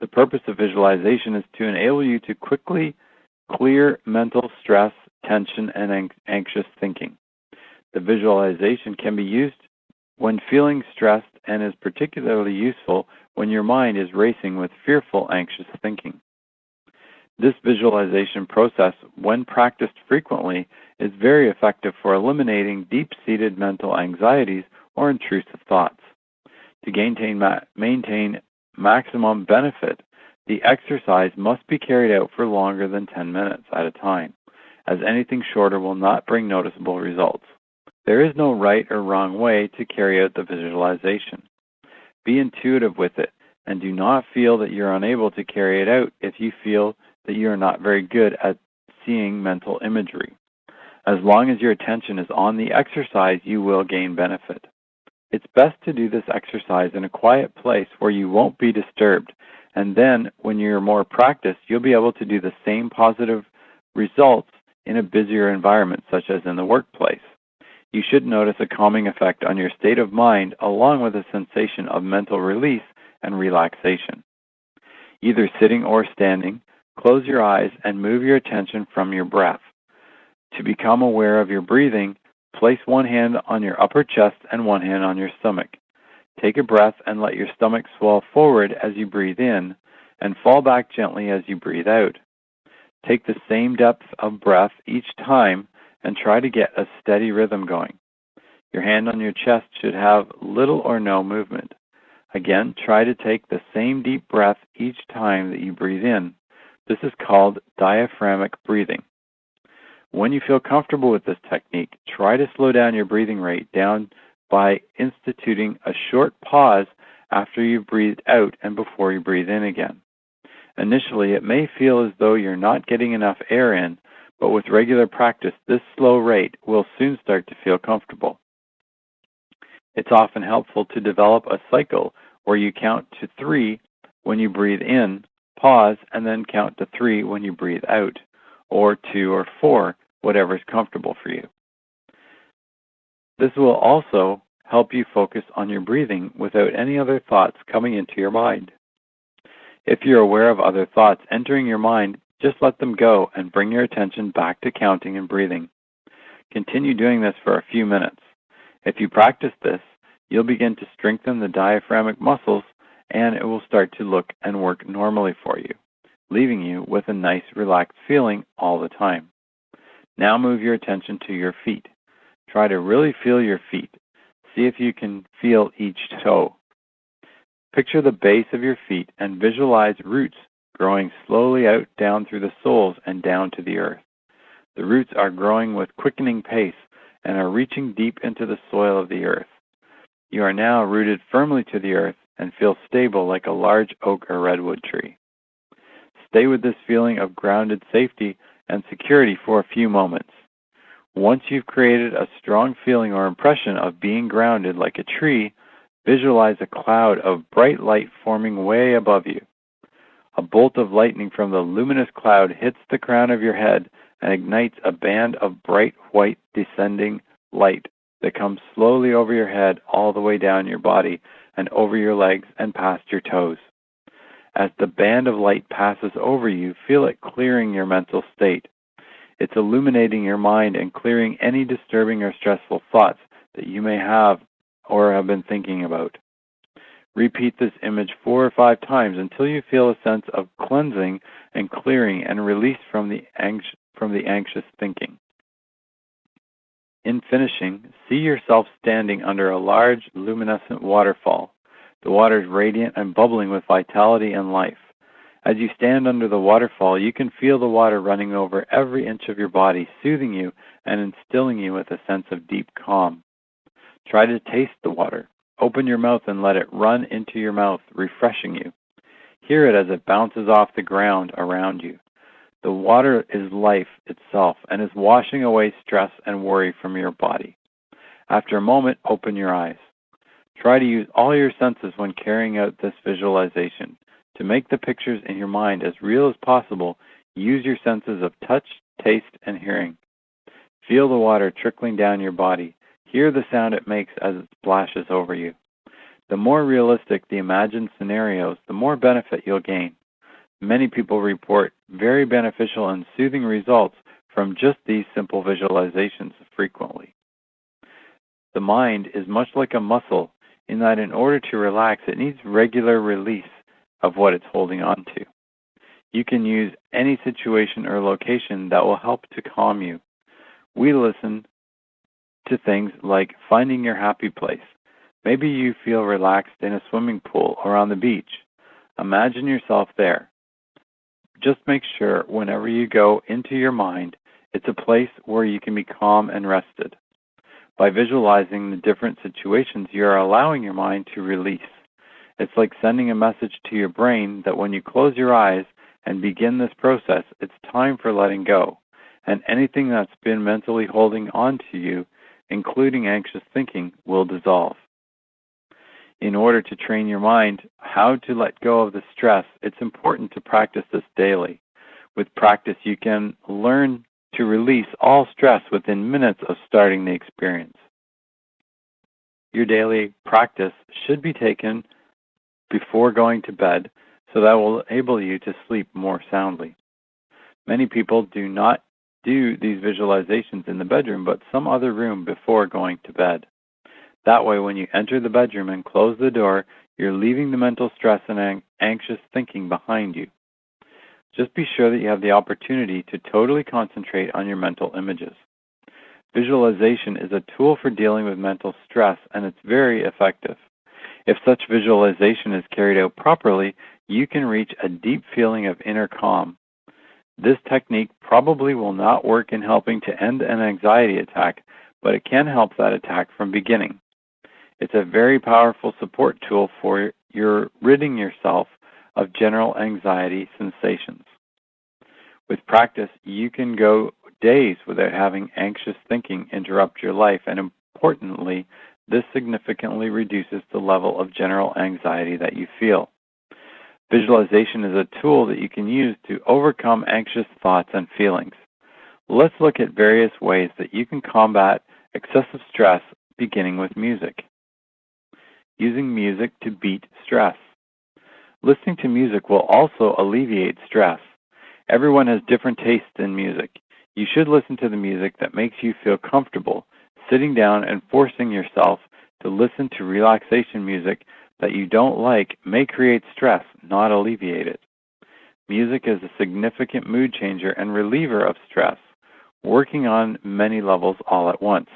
The purpose of visualization is to enable you to quickly clear mental stress, tension, and anxious thinking. The visualization can be used when feeling stressed and is particularly useful when your mind is racing with fearful, anxious thinking. This visualization process, when practiced frequently, is very effective for eliminating deep-seated mental anxieties or intrusive thoughts. To maintain maximum benefit, the exercise must be carried out for longer than 10 minutes at a time, as anything shorter will not bring noticeable results. There is no right or wrong way to carry out the visualization. Be intuitive with it, and do not feel that you're unable to carry it out if you feel that you are not very good at seeing mental imagery. As long as your attention is on the exercise, you will gain benefit. It's best to do this exercise in a quiet place where you won't be disturbed, and then when you're more practiced, you'll be able to do the same positive results in a busier environment, such as in the workplace. You should notice a calming effect on your state of mind along with a sensation of mental release and relaxation. Either sitting or standing, close your eyes and move your attention from your breath. To become aware of your breathing, place one hand on your upper chest and one hand on your stomach. Take a breath and let your stomach swell forward as you breathe in and fall back gently as you breathe out. Take the same depth of breath each time and try to get a steady rhythm going. Your hand on your chest should have little or no movement. Again, try to take the same deep breath each time that you breathe in. This is called diaphragmatic breathing. When you feel comfortable with this technique, try to slow down your breathing rate down by instituting a short pause after you've breathed out and before you breathe in again. Initially, it may feel as though you're not getting enough air in, but with regular practice, this slow rate will soon start to feel comfortable. It's often helpful to develop a cycle where you count to 3 when you breathe in, pause, and then count to 3 when you breathe out, or 2 or 4, whatever is comfortable for you. This will also help you focus on your breathing without any other thoughts coming into your mind. If you're aware of other thoughts entering your mind, just let them go and bring your attention back to counting and breathing. Continue doing this for a few minutes. If you practice this, you'll begin to strengthen the diaphragmatic muscles and it will start to look and work normally for you, leaving you with a nice, relaxed feeling all the time. Now move your attention to your feet. Try to really feel your feet. See if you can feel each toe. Picture the base of your feet and visualize roots growing slowly out down through the soles and down to the earth. The roots are growing with quickening pace and are reaching deep into the soil of the earth. You are now rooted firmly to the earth and feel stable like a large oak or redwood tree. Stay with this feeling of grounded safety and security for a few moments. Once you've created a strong feeling or impression of being grounded like a tree, visualize a cloud of bright light forming way above you. A bolt of lightning from the luminous cloud hits the crown of your head and ignites a band of bright white descending light that comes slowly over your head all the way down your body and over your legs and past your toes. As the band of light passes over you, feel it clearing your mental state. It's illuminating your mind and clearing any disturbing or stressful thoughts that you may have or have been thinking about. Repeat this image 4 or 5 times until you feel a sense of cleansing and clearing and release from the anxious thinking. In finishing, see yourself standing under a large, luminescent waterfall. The water is radiant and bubbling with vitality and life. As you stand under the waterfall, you can feel the water running over every inch of your body, soothing you and instilling you with a sense of deep calm. Try to taste the water. Open your mouth and let it run into your mouth, refreshing you. Hear it as it bounces off the ground around you. The water is life itself and is washing away stress and worry from your body. After a moment, open your eyes. Try to use all your senses when carrying out this visualization. To make the pictures in your mind as real as possible, use your senses of touch, taste, and hearing. Feel the water trickling down your body. Hear the sound it makes as it splashes over you. The more realistic the imagined scenarios, the more benefit you'll gain. Many people report very beneficial and soothing results from just these simple visualizations frequently. The mind is much like a muscle in that in order to relax, it needs regular release of what it's holding on to. You can use any situation or location that will help to calm you. We listen to things like finding your happy place. Maybe you feel relaxed in a swimming pool or on the beach. Imagine yourself there. Just make sure whenever you go into your mind, it's a place where you can be calm and rested. By visualizing the different situations, you are allowing your mind to release. It's like sending a message to your brain that when you close your eyes and begin this process, it's time for letting go. And anything that's been mentally holding on to you, including anxious thinking, will dissolve. In order to train your mind how to let go of the stress, it's important to practice this daily. With practice, you can learn to release all stress within minutes of starting the experience. Your daily practice should be taken before going to bed, so that will enable you to sleep more soundly. Many people do not do these visualizations in the bedroom, but some other room before going to bed. That way, when you enter the bedroom and close the door, you're leaving the mental stress and anxious thinking behind you. Just be sure that you have the opportunity to totally concentrate on your mental images. Visualization is a tool for dealing with mental stress, and it's very effective. If such visualization is carried out properly, you can reach a deep feeling of inner calm. This technique probably will not work in helping to end an anxiety attack, but it can help that attack from beginning. It's a very powerful support tool for your ridding yourself of general anxiety sensations. With practice, you can go days without having anxious thinking interrupt your life, and importantly, this significantly reduces the level of general anxiety that you feel. Visualization is a tool that you can use to overcome anxious thoughts and feelings. Let's look at various ways that you can combat excessive stress, beginning with music. Using music to beat stress. Listening to music will also alleviate stress. Everyone has different tastes in music. You should listen to the music that makes you feel comfortable. Sitting down and forcing yourself to listen to relaxation music that you don't like may create stress, not alleviate it. Music is a significant mood changer and reliever of stress, working on many levels all at once.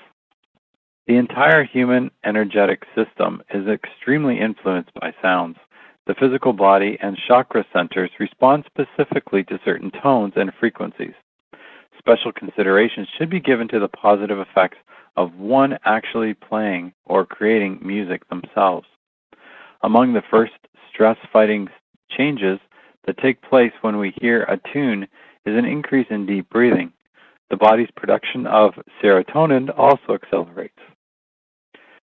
The entire human energetic system is extremely influenced by sounds. The physical body and chakra centers respond specifically to certain tones and frequencies. Special consideration should be given to the positive effects of one actually playing or creating music themselves. Among the first stress-fighting changes that take place when we hear a tune is an increase in deep breathing. The body's production of serotonin also accelerates.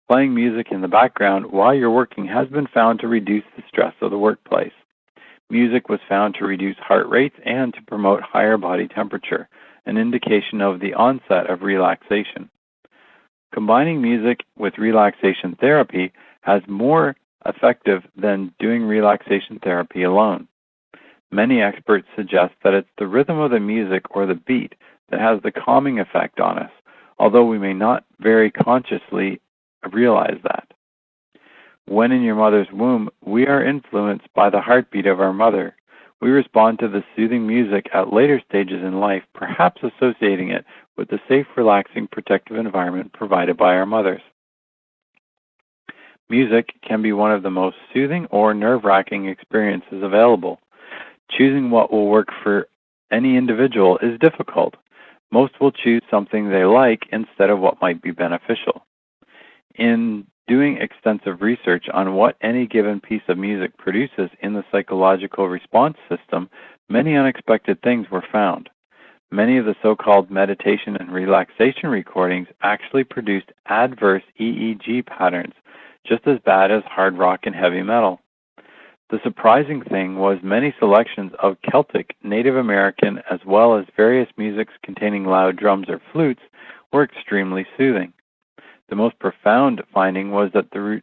Playing music in the background while you're working has been found to reduce the stress of the workplace. Music was found to reduce heart rates and to promote higher body temperature, an indication of the onset of relaxation. Combining music with relaxation therapy has more effective than doing relaxation therapy alone. Many experts suggest that it's the rhythm of the music or the beat that has the calming effect on us, although we may not very consciously realize that. When in your mother's womb, we are influenced by the heartbeat of our mother. We respond to the soothing music at later stages in life, perhaps associating it with the safe, relaxing, protective environment provided by our mothers. Music can be one of the most soothing or nerve-wracking experiences available. Choosing what will work for any individual is difficult. Most will choose something they like instead of what might be beneficial. In doing extensive research on what any given piece of music produces in the psychological response system, many unexpected things were found. Many of the so-called meditation and relaxation recordings actually produced adverse EEG patterns, just as bad as hard rock and heavy metal. The surprising thing was many selections of Celtic, Native American, as well as various musics containing loud drums or flutes were extremely soothing. The most profound finding was that the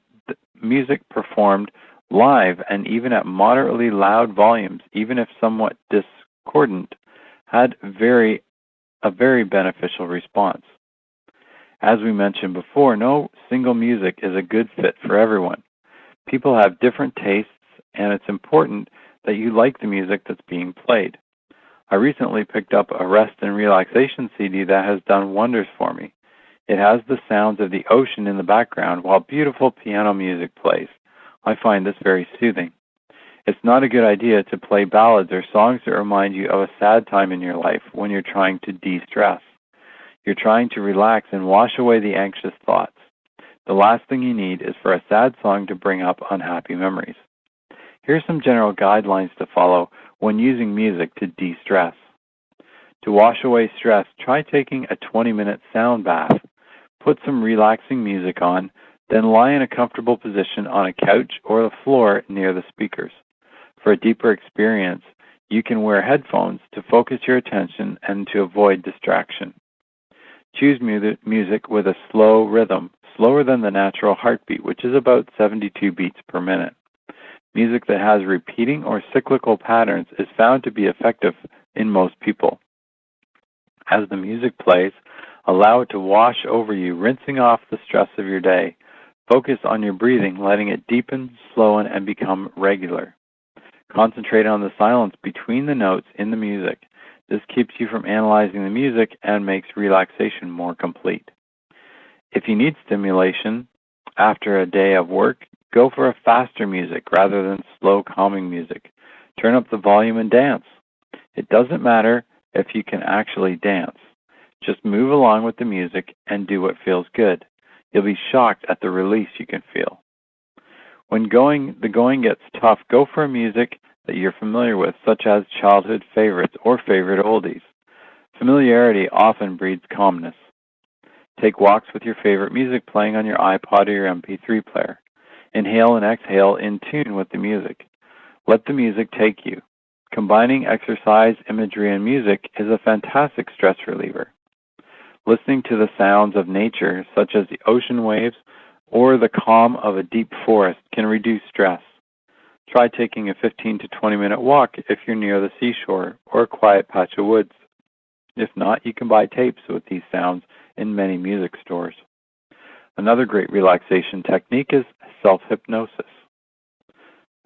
music performed live and even at moderately loud volumes, even if somewhat discordant, had a very beneficial response. As we mentioned before, no single music is a good fit for everyone. People have different tastes, and it's important that you like the music that's being played. I recently picked up a rest and relaxation CD that has done wonders for me. It has the sounds of the ocean in the background while beautiful piano music plays. I find this very soothing. It's not a good idea to play ballads or songs that remind you of a sad time in your life when you're trying to de-stress. You're trying to relax and wash away the anxious thoughts. The last thing you need is for a sad song to bring up unhappy memories. Here's some general guidelines to follow when using music to de-stress. To wash away stress, try taking a 20-minute sound bath. Put some relaxing music on, then lie in a comfortable position on a couch or the floor near the speakers. For a deeper experience, you can wear headphones to focus your attention and to avoid distraction. Choose music with a slow rhythm, slower than the natural heartbeat, which is about 72 beats per minute. Music that has repeating or cyclical patterns is found to be effective in most people. As the music plays, allow it to wash over you, rinsing off the stress of your day. Focus on your breathing, letting it deepen, slowen, and become regular. Concentrate on the silence between the notes in the music. This keeps you from analyzing the music and makes relaxation more complete. If you need stimulation after a day of work, go for a faster music rather than slow, calming music. Turn up the volume and dance. It doesn't matter if you can actually dance. Just move along with the music and do what feels good. You'll be shocked at the release you can feel. When the going gets tough, go for music that you're familiar with, such as childhood favorites or favorite oldies. Familiarity often breeds calmness. Take walks with your favorite music playing on your iPod or your MP3 player. Inhale and exhale in tune with the music. Let the music take you. Combining exercise, imagery, and music is a fantastic stress reliever. Listening to the sounds of nature, such as the ocean waves or the calm of a deep forest, can reduce stress. Try taking a 15 to 20-minute walk if you're near the seashore or a quiet patch of woods. If not, you can buy tapes with these sounds in many music stores. Another great relaxation technique is self-hypnosis.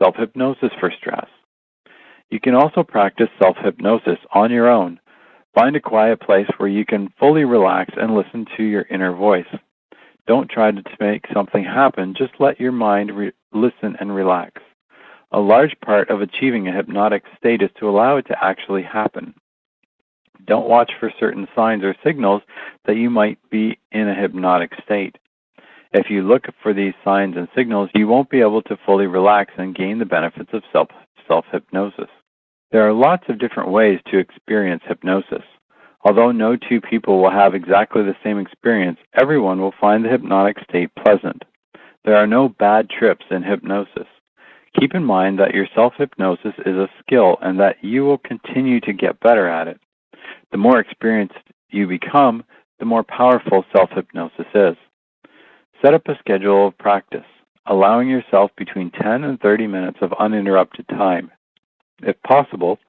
Self-hypnosis for stress. You can also practice self-hypnosis on your own. Find a quiet place where you can fully relax and listen to your inner voice. Don't try to make something happen, just let your mind listen and relax. A large part of achieving a hypnotic state is to allow it to actually happen. Don't watch for certain signs or signals that you might be in a hypnotic state. If you look for these signs and signals, you won't be able to fully relax and gain the benefits of self-hypnosis. There are lots of different ways to experience hypnosis. Although no two people will have exactly the same experience, everyone will find the hypnotic state pleasant. There are no bad trips in hypnosis. Keep in mind that your self-hypnosis is a skill and that you will continue to get better at it. The more experienced you become, the more powerful self-hypnosis is. Set up a schedule of practice, allowing yourself between 10 and 30 minutes of uninterrupted time. If possible,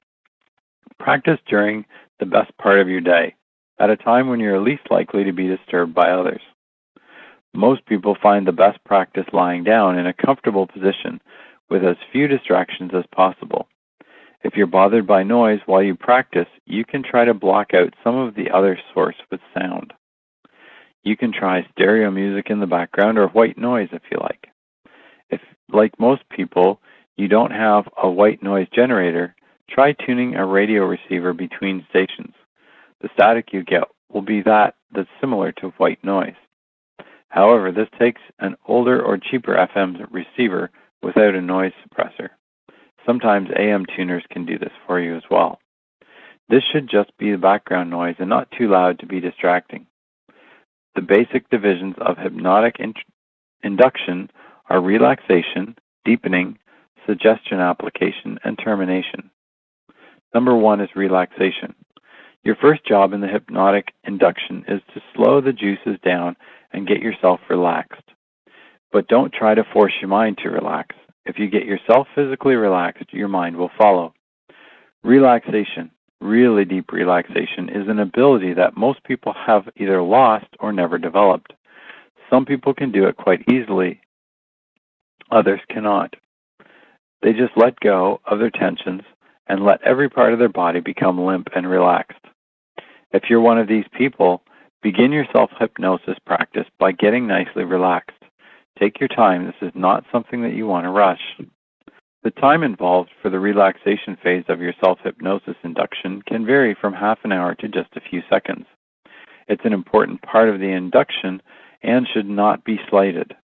practice during the best part of your day, at a time when you're least likely to be disturbed by others. Most people find the best practice lying down in a comfortable position with as few distractions as possible. If you're bothered by noise while you practice, you can try to block out some of the other source with sound. You can try stereo music in the background or white noise if you like. If, like most people, you don't have a white noise generator, try tuning a radio receiver between stations. The static you get will be that's similar to white noise. However, this takes an older or cheaper FM receiver without a noise suppressor. Sometimes AM tuners can do this for you as well. This should just be the background noise and not too loud to be distracting. The basic divisions of hypnotic induction are relaxation, deepening, suggestion application, and termination. Number 1 is relaxation. Your first job in the hypnotic induction is to slow the juices down and get yourself relaxed. But don't try to force your mind to relax. If you get yourself physically relaxed, your mind will follow. Relaxation, really deep relaxation, is an ability that most people have either lost or never developed. Some people can do it quite easily. Others cannot. They just let go of their tensions and let every part of their body become limp and relaxed. If you're one of these people, begin your self-hypnosis practice by getting nicely relaxed. Take your time. This is not something that you want to rush. The time involved for the relaxation phase of your self-hypnosis induction can vary from half an hour to just a few seconds. It's an important part of the induction and should not be slighted.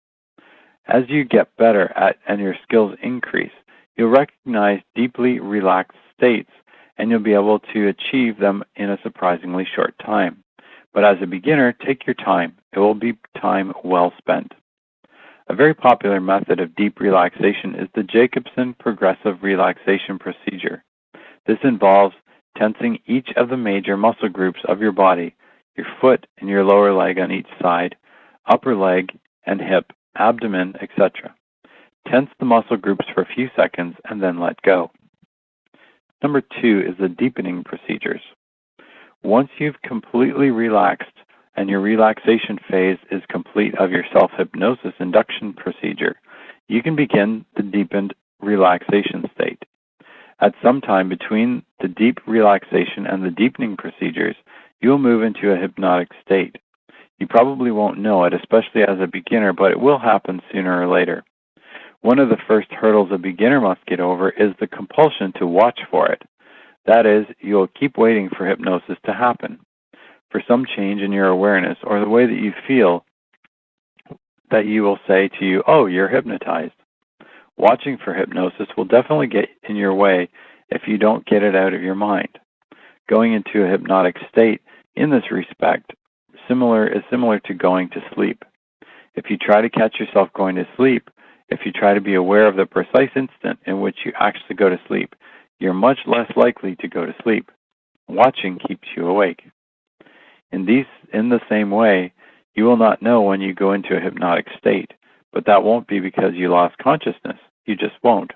As you get better at and your skills increase, you'll recognize deeply relaxed states and you'll be able to achieve them in a surprisingly short time. But as a beginner, take your time. It will be time well spent. A very popular method of deep relaxation is the Jacobson Progressive Relaxation Procedure. This involves tensing each of the major muscle groups of your body, your foot and your lower leg on each side, upper leg and hip, abdomen, etc. Tense the muscle groups for a few seconds and then let go. Number 2 is the deepening procedures. Once you've completely relaxed and your relaxation phase is complete of your self-hypnosis induction procedure, you can begin the deepened relaxation state. At some time between the deep relaxation and the deepening procedures, you will move into a hypnotic state. You probably won't know it, especially as a beginner, but it will happen sooner or later. One of the first hurdles a beginner must get over is the compulsion to watch for it. That is, you'll keep waiting for hypnosis to happen, for some change in your awareness or the way that you feel, that you will say to you, "Oh, you're hypnotized." Watching for hypnosis will definitely get in your way if you don't get it out of your mind. Going into a hypnotic state in this respect is similar to going to sleep. If you try to catch yourself going to sleep, if you try to be aware of the precise instant in which you actually go to sleep, you're much less likely to go to sleep. Watching keeps you awake. In the same way, you will not know when you go into a hypnotic state, but that won't be because you lost consciousness. You just won't.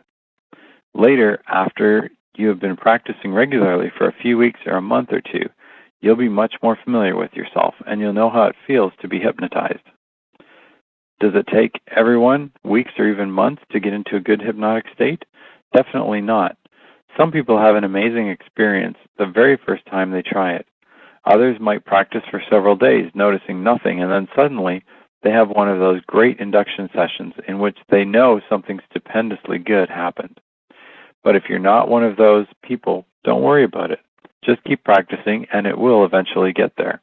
Later, after you have been practicing regularly for a few weeks or a month or two, you'll be much more familiar with yourself, and you'll know how it feels to be hypnotized. Does it take everyone weeks or even months to get into a good hypnotic state? Definitely not. Some people have an amazing experience the very first time they try it. Others might practice for several days, noticing nothing, and then suddenly they have one of those great induction sessions in which they know something stupendously good happened. But if you're not one of those people, don't worry about it. Just keep practicing, and it will eventually get there.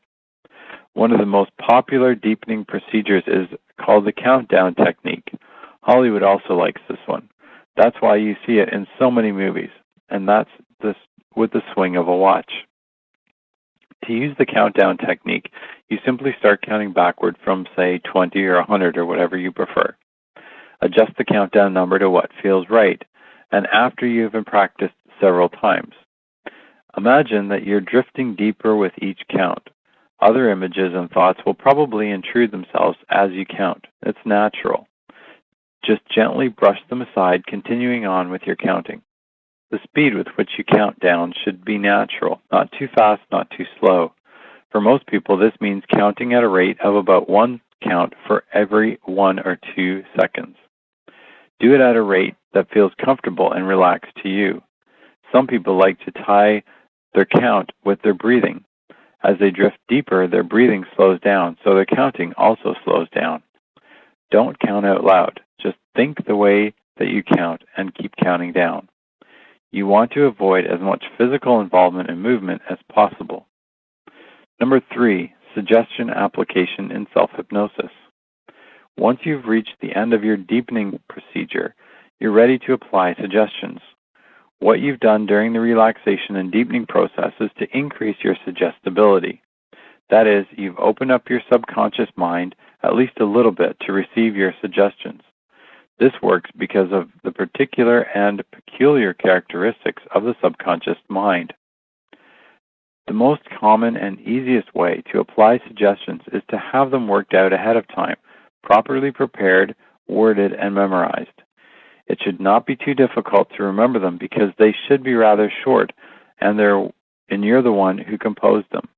One of the most popular deepening procedures is called the countdown technique. Hollywood also likes this one. That's why you see it in so many movies, and that's this with the swing of a watch. To use the countdown technique, you simply start counting backward from, say, 20 or 100 or whatever you prefer. Adjust the countdown number to what feels right, and after you have been practiced several times. Imagine that you're drifting deeper with each count. Other images and thoughts will probably intrude themselves as you count. It's natural. Just gently brush them aside, continuing on with your counting. The speed with which you count down should be natural, not too fast, not too slow. For most people, this means counting at a rate of about one count for every 1 or 2 seconds. Do it at a rate that feels comfortable and relaxed to you. Some people like to tie their count with their breathing. As they drift deeper, their breathing slows down, so their counting also slows down. Don't count out loud. Just think the way that you count and keep counting down. You want to avoid as much physical involvement and movement as possible. Number 3, suggestion application in self-hypnosis. Once you've reached the end of your deepening procedure, you're ready to apply suggestions. What you've done during the relaxation and deepening process is to increase your suggestibility. That is, you've opened up your subconscious mind at least a little bit to receive your suggestions. This works because of the particular and peculiar characteristics of the subconscious mind. The most common and easiest way to apply suggestions is to have them worked out ahead of time, properly prepared, worded, and memorized. It should not be too difficult to remember them because they should be rather short and you're the one who composed them.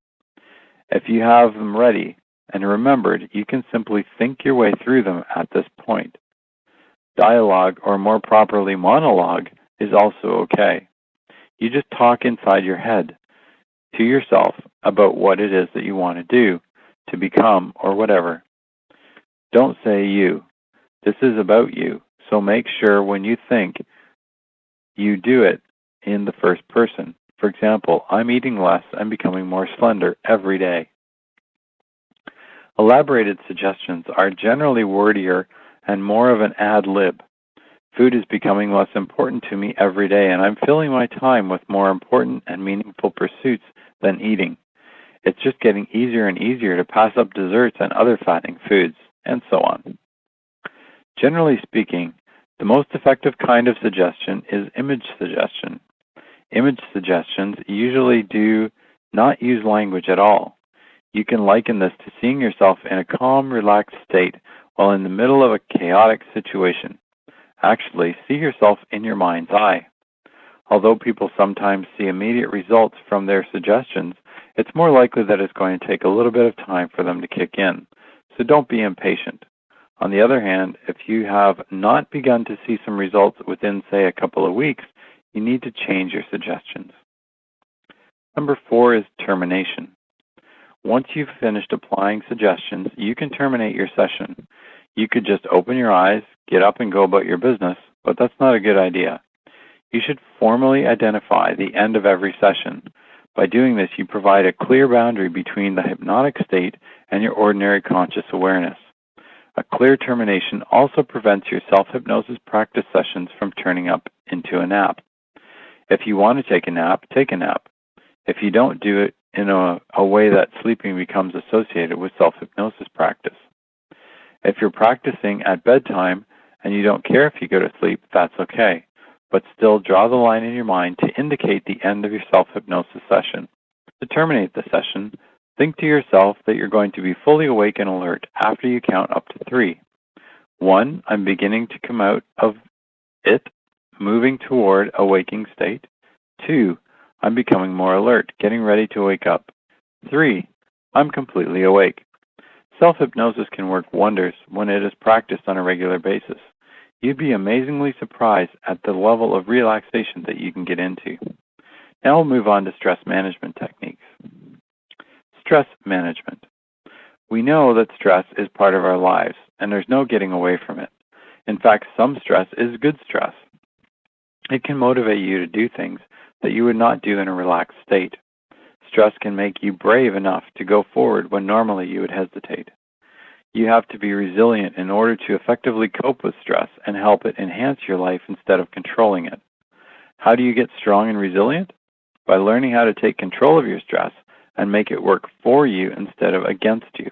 If you have them ready and remembered, you can simply think your way through them at this point. Dialogue, or more properly monologue, is also okay. You just talk inside your head to yourself about what it is that you want to do, to become, or whatever. Don't say you. This is about you, so make sure when you think you do it in the first person. For example, I'm eating less and becoming more slender every day. Elaborated suggestions are generally wordier and more of an ad lib. Food is becoming less important to me every day, and I'm filling my time with more important and meaningful pursuits than eating. It's just getting easier and easier to pass up desserts and other fattening foods, and so on. Generally speaking, the most effective kind of suggestion is image suggestion. Image suggestions usually do not use language at all. You can liken this to seeing yourself in a calm, relaxed state while in the middle of a chaotic situation. Actually, see yourself in your mind's eye. Although people sometimes see immediate results from their suggestions, it's more likely that it's going to take a little bit of time for them to kick in. So don't be impatient. On the other hand, if you have not begun to see some results within, say, a couple of weeks, you need to change your suggestions. Number 4 is termination. Once you've finished applying suggestions, you can terminate your session. You could just open your eyes, get up, and go about your business, but that's not a good idea. You should formally identify the end of every session. By doing this, you provide a clear boundary between the hypnotic state and your ordinary conscious awareness. A clear termination also prevents your self-hypnosis practice sessions from turning up into a nap. If you want to take a nap, take a nap. If you don't do it in a way that sleeping becomes associated with self-hypnosis practice. If you're practicing at bedtime and you don't care if you go to sleep, that's okay. But still draw the line in your mind to indicate the end of your self-hypnosis session. To terminate the session, think to yourself that you're going to be fully awake and alert after you count up to 3. 1, I'm beginning to come out of it, moving toward a waking state. 2, I'm becoming more alert, getting ready to wake up. 3, I'm completely awake. Self-hypnosis can work wonders when it is practiced on a regular basis. You'd be amazingly surprised at the level of relaxation that you can get into. Now we'll move on to stress management techniques. Stress management. We know that stress is part of our lives, and there's no getting away from it. In fact, some stress is good stress. It can motivate you to do things that you would not do in a relaxed state. Stress can make you brave enough to go forward when normally you would hesitate. You have to be resilient in order to effectively cope with stress and help it enhance your life instead of controlling it. How do you get strong and resilient? By learning how to take control of your stress and make it work for you instead of against you.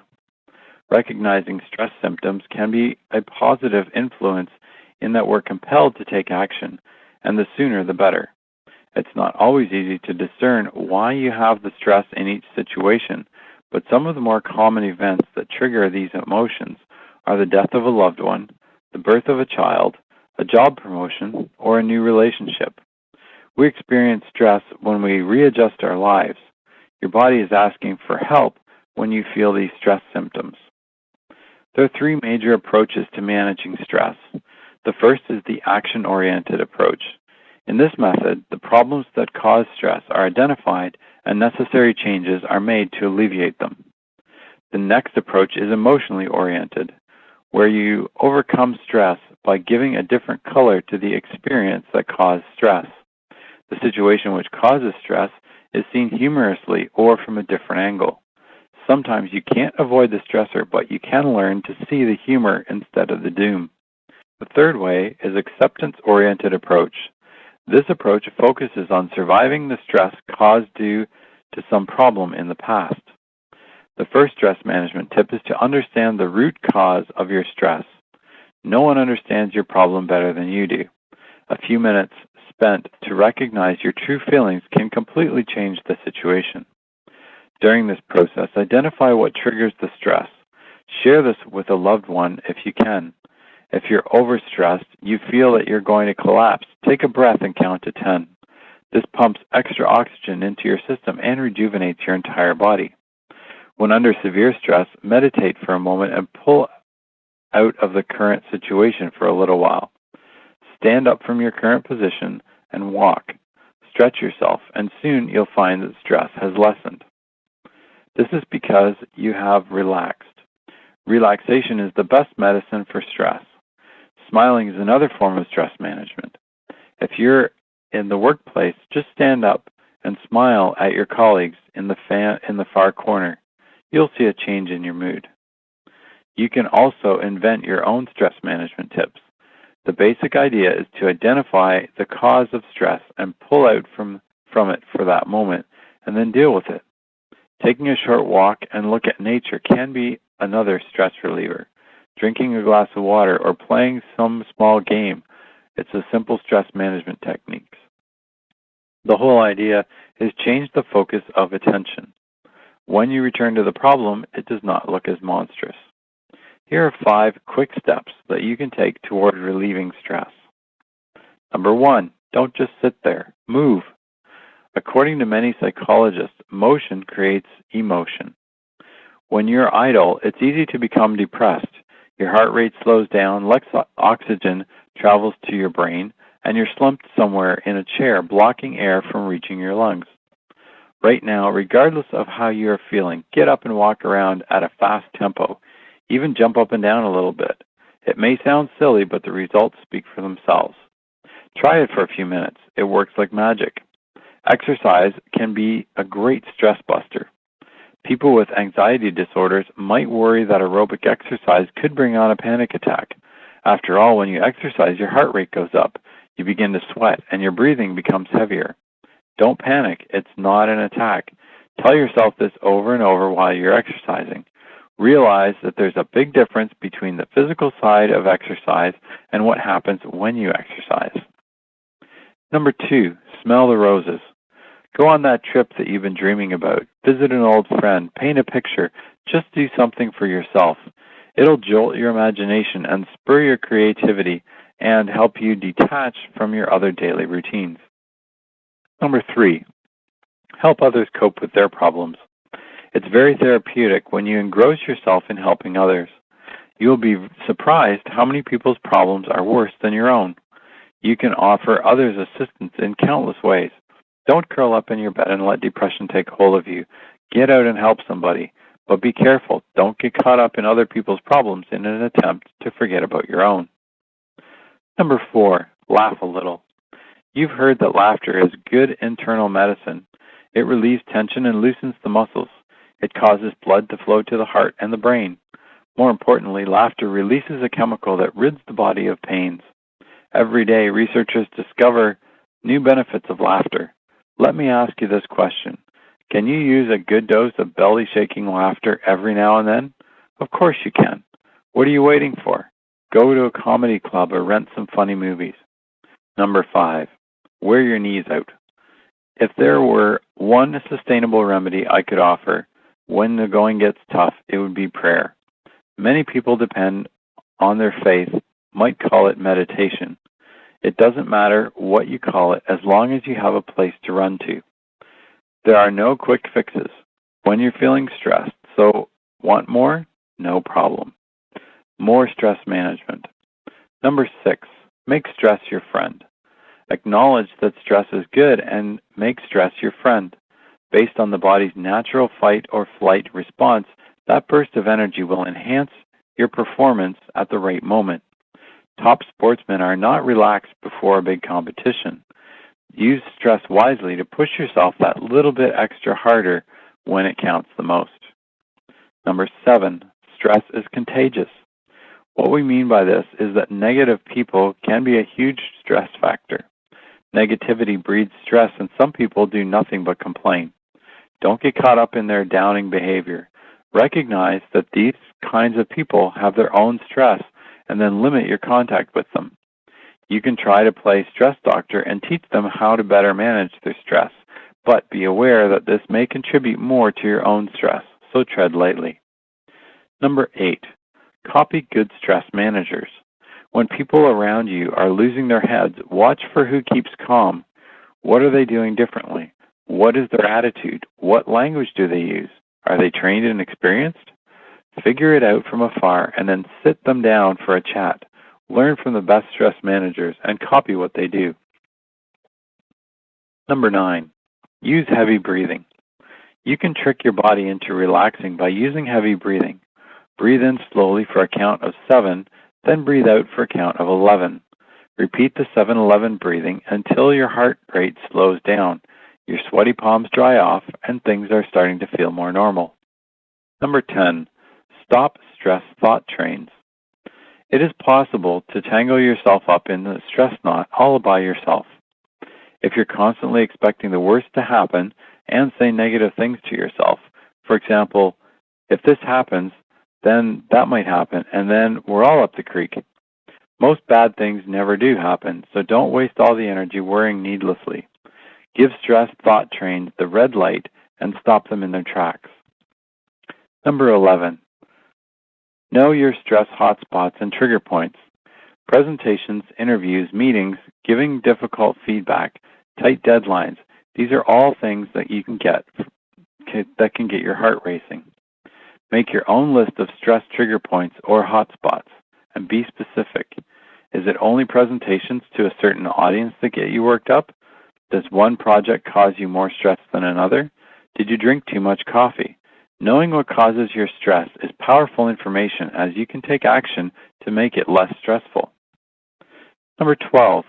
Recognizing stress symptoms can be a positive influence in that we're compelled to take action, and the sooner the better. It's not always easy to discern why you have the stress in each situation, but some of the more common events that trigger these emotions are the death of a loved one, the birth of a child, a job promotion, or a new relationship. We experience stress when we readjust our lives. Your body is asking for help when you feel these stress symptoms. There are three major approaches to managing stress. The first is the action-oriented approach. In this method, the problems that cause stress are identified and necessary changes are made to alleviate them. The next approach is emotionally oriented, where you overcome stress by giving a different color to the experience that caused stress. The situation which causes stress is seen humorously or from a different angle. Sometimes you can't avoid the stressor, but you can learn to see the humor instead of the doom. The third way is acceptance-oriented approach. This approach focuses on surviving the stress caused due to some problem in the past. The first stress management tip is to understand the root cause of your stress. No one understands your problem better than you do. A few minutes spent to recognize your true feelings can completely change the situation. During this process, identify what triggers the stress. Share this with a loved one if you can. If you're overstressed, you feel that you're going to collapse, take a breath and count to 10. This pumps extra oxygen into your system and rejuvenates your entire body. When under severe stress, meditate for a moment and pull out of the current situation for a little while. Stand up from your current position and walk. Stretch yourself, and soon you'll find that stress has lessened. This is because you have relaxed. Relaxation is the best medicine for stress. Smiling is another form of stress management. If you're in the workplace, just stand up and smile at your colleagues in the far corner. You'll see a change in your mood. You can also invent your own stress management tips. The basic idea is to identify the cause of stress and pull out from it for that moment, and then deal with it. Taking a short walk and look at nature can be another stress reliever. Drinking a glass of water or playing some small game, it's a simple stress management technique. The whole idea is change the focus of attention. When you return to the problem, it does not look as monstrous. Here are 5 quick steps that you can take toward relieving stress. Number 1, don't just sit there. Move. According to many psychologists, motion creates emotion. When you're idle, it's easy to become depressed. Your heart rate slows down, less oxygen travels to your brain, and you're slumped somewhere in a chair, blocking air from reaching your lungs. Right now, regardless of how you're feeling, get up and walk around at a fast tempo. Even jump up and down a little bit. It may sound silly, but the results speak for themselves. Try it for a few minutes. It works like magic. Exercise can be a great stress buster. People with anxiety disorders might worry that aerobic exercise could bring on a panic attack. After all, when you exercise, your heart rate goes up, you begin to sweat, and your breathing becomes heavier. Don't panic. It's not an attack. Tell yourself this over and over while you're exercising. Realize that there's a big difference between the physical side of exercise and what happens when you exercise. Number 2, smell the roses. Go on that trip that you've been dreaming about. Visit an old friend. Paint a picture. Just do something for yourself. It'll jolt your imagination and spur your creativity and help you detach from your other daily routines. Number 3, help others cope with their problems. It's very therapeutic when you engross yourself in helping others. You'll be surprised how many people's problems are worse than your own. You can offer others assistance in countless ways. Don't curl up in your bed and let depression take hold of you. Get out and help somebody. But be careful. Don't get caught up in other people's problems in an attempt to forget about your own. Number 4, laugh a little. You've heard that laughter is good internal medicine. It relieves tension and loosens the muscles. It causes blood to flow to the heart and the brain. More importantly, laughter releases a chemical that rids the body of pains. Every day, researchers discover new benefits of laughter. Let me ask you this question. Can you use a good dose of belly-shaking laughter every now and then? Of course you can. What are you waiting for? Go to a comedy club or rent some funny movies. Number 5, wear your knees out. If there were one sustainable remedy I could offer when the going gets tough, it would be prayer. Many people depend on their faith, might call it meditation. It doesn't matter what you call it as long as you have a place to run to. There are no quick fixes when you're feeling stressed, so want more? No problem. More stress management. Number 6, make stress your friend. Acknowledge that stress is good and make stress your friend. Based on the body's natural fight or flight response, that burst of energy will enhance your performance at the right moment. Top sportsmen are not relaxed before a big competition. Use stress wisely to push yourself that little bit extra harder when it counts the most. Number 7, stress is contagious. What we mean by this is that negative people can be a huge stress factor. Negativity breeds stress, and some people do nothing but complain. Don't get caught up in their downing behavior. Recognize that these kinds of people have their own stress, and then limit your contact with them. You can try to play stress doctor and teach them how to better manage their stress, but be aware that this may contribute more to your own stress, so tread lightly. Number 8, copy good stress managers. When people around you are losing their heads, watch for who keeps calm. What are they doing differently? What is their attitude? What language do they use? Are they trained and experienced? Figure it out from afar and then sit them down for a chat. Learn from the best stress managers and copy what they do. Number 9, use heavy breathing. You can trick your body into relaxing by using heavy breathing. Breathe in slowly for a count of 7, then breathe out for a count of 11. Repeat the 7-11 breathing until your heart rate slows down, your sweaty palms dry off, and things are starting to feel more normal. Number 10, stop stress thought trains. It is possible to tangle yourself up in the stress knot all by yourself. If you're constantly expecting the worst to happen and say negative things to yourself, for example, if this happens, then that might happen, and then we're all up the creek. Most bad things never do happen, so don't waste all the energy worrying needlessly. Give stress thought trains the red light and stop them in their tracks. Number 11, know your stress hotspots and trigger points. Presentations, interviews, meetings, giving difficult feedback, tight deadlines, these are all things that you can get that can get your heart racing. Make your own list of stress trigger points or hotspots and be specific. Is it only presentations to a certain audience that get you worked up? Does one project cause you more stress than another? Did you drink too much coffee? Knowing what causes your stress is powerful information as you can take action to make it less stressful. Number 12,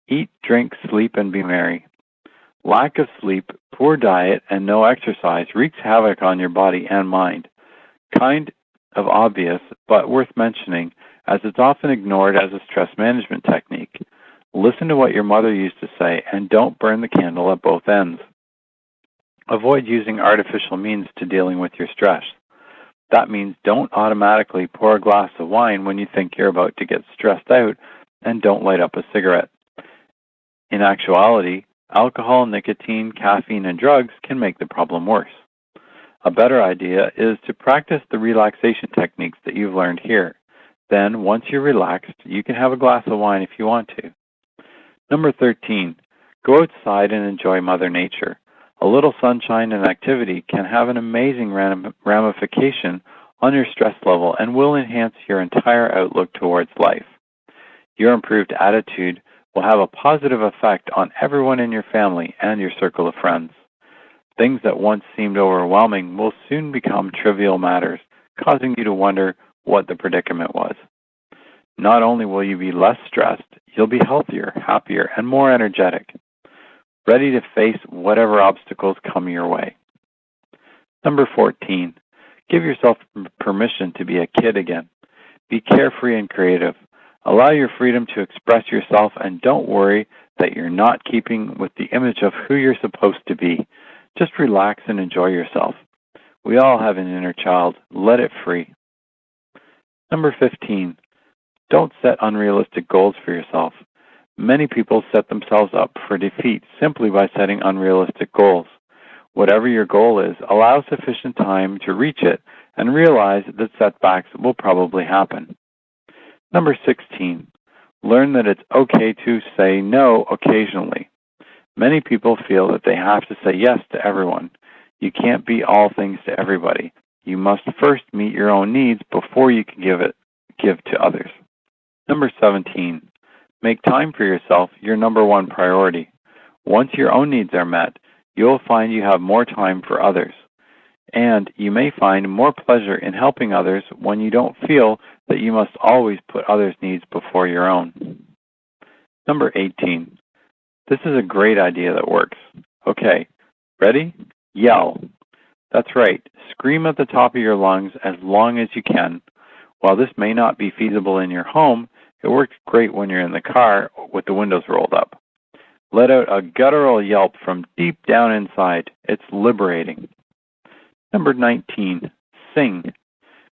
eat, drink, sleep, and be merry. Lack of sleep, poor diet, and no exercise wreaks havoc on your body and mind. Kind of obvious, but worth mentioning, as it's often ignored as a stress management technique. Listen to what your mother used to say, and don't burn the candle at both ends. Avoid using artificial means to dealing with your stress. That means don't automatically pour a glass of wine when you think you're about to get stressed out, and don't light up a cigarette. In actuality, alcohol, nicotine, caffeine, and drugs can make the problem worse. A better idea is to practice the relaxation techniques that you've learned here. Then, once you're relaxed, you can have a glass of wine if you want to. Number 13, go outside and enjoy Mother Nature. A little sunshine and activity can have an amazing ramification on your stress level and will enhance your entire outlook towards life. Your improved attitude will have a positive effect on everyone in your family and your circle of friends. Things that once seemed overwhelming will soon become trivial matters, causing you to wonder what the predicament was. Not only will you be less stressed, you'll be healthier, happier, and more energetic, ready to face whatever obstacles come your way. Number 14, give yourself permission to be a kid again. Be carefree and creative. Allow your freedom to express yourself, and don't worry that you're not keeping with the image of who you're supposed to be. Just relax and enjoy yourself. We all have an inner child. Let it free. Number 15, don't set unrealistic goals for yourself. Many people set themselves up for defeat simply by setting unrealistic goals. Whatever your goal is, allow sufficient time to reach it and realize that setbacks will probably happen. Number 16, learn that it's okay to say no occasionally. Many people feel that they have to say yes to everyone. You can't be all things to everybody. You must first meet your own needs before you can give to others. Number 17, make time for yourself your number one priority. Once your own needs are met, you'll find you have more time for others. And you may find more pleasure in helping others when you don't feel that you must always put others' needs before your own. Number 18, this is a great idea that works. Okay, ready? Yell. That's right, scream at the top of your lungs as long as you can. While this may not be feasible in your home, it works great when you're in the car with the windows rolled up. Let out a guttural yelp from deep down inside. It's liberating. Number 19, sing.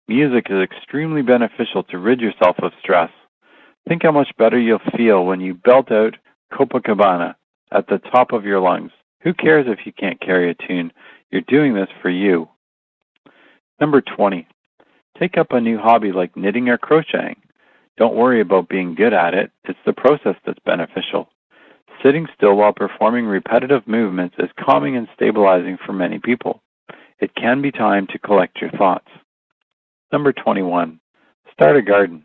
Music is extremely beneficial to rid yourself of stress. Think how much better you'll feel when you belt out Copacabana at the top of your lungs. Who cares if you can't carry a tune? You're doing this for you. Number 20, take up a new hobby like knitting or crocheting. Don't worry about being good at it. It's the process that's beneficial. Sitting still while performing repetitive movements is calming and stabilizing for many people. It can be time to collect your thoughts. Number 21, start a garden.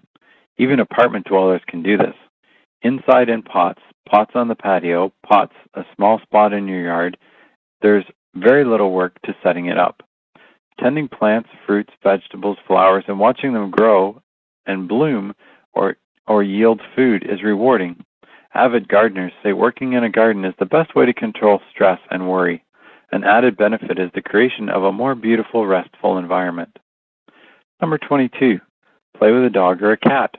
Even apartment dwellers can do this. Inside in pots on the patio, pots, a small spot in your yard, there's very little work to setting it up. Tending plants, fruits, vegetables, flowers, and watching them grow and bloom or yield food is rewarding. Avid gardeners say working in a garden is the best way to control stress and worry. An added benefit is the creation of a more beautiful, restful environment. Number 22, play with a dog or a cat.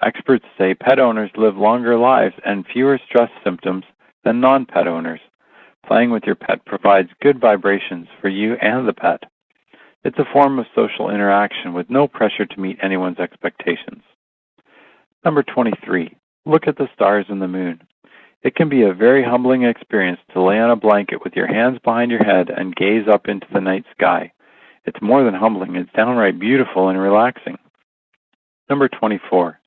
Experts say pet owners live longer lives and fewer stress symptoms than non-pet owners. Playing with your pet provides good vibrations for you and the pet. It's a form of social interaction with no pressure to meet anyone's expectations. Number 23, look at the stars and the moon. It can be a very humbling experience to lay on a blanket with your hands behind your head and gaze up into the night sky. It's more than humbling, it's downright beautiful and relaxing. Number 24,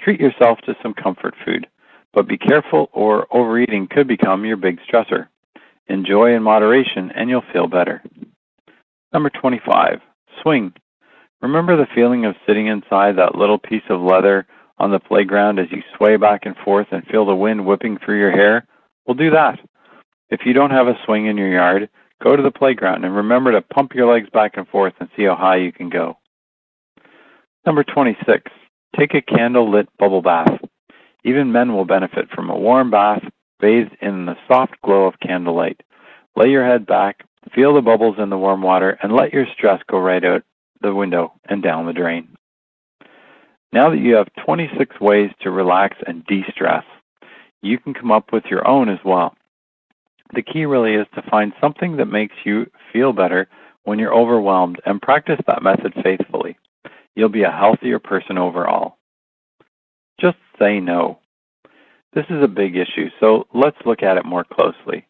treat yourself to some comfort food, but be careful or overeating could become your big stressor. Enjoy in moderation and you'll feel better. Number 25, swing. Remember the feeling of sitting inside that little piece of leather on the playground as you sway back and forth and feel the wind whipping through your hair? Well, do that. If you don't have a swing in your yard, go to the playground and remember to pump your legs back and forth and see how high you can go. Number 26, take a candle-lit bubble bath. Even men will benefit from a warm bath bathed in the soft glow of candlelight. Lay your head back, feel the bubbles in the warm water, and let your stress go right out the window and down the drain. Now that you have 26 ways to relax and de-stress, you can come up with your own as well. The key really is to find something that makes you feel better when you're overwhelmed and practice that method faithfully. You'll be a healthier person overall. Just say no. This is a big issue, so let's look at it more closely.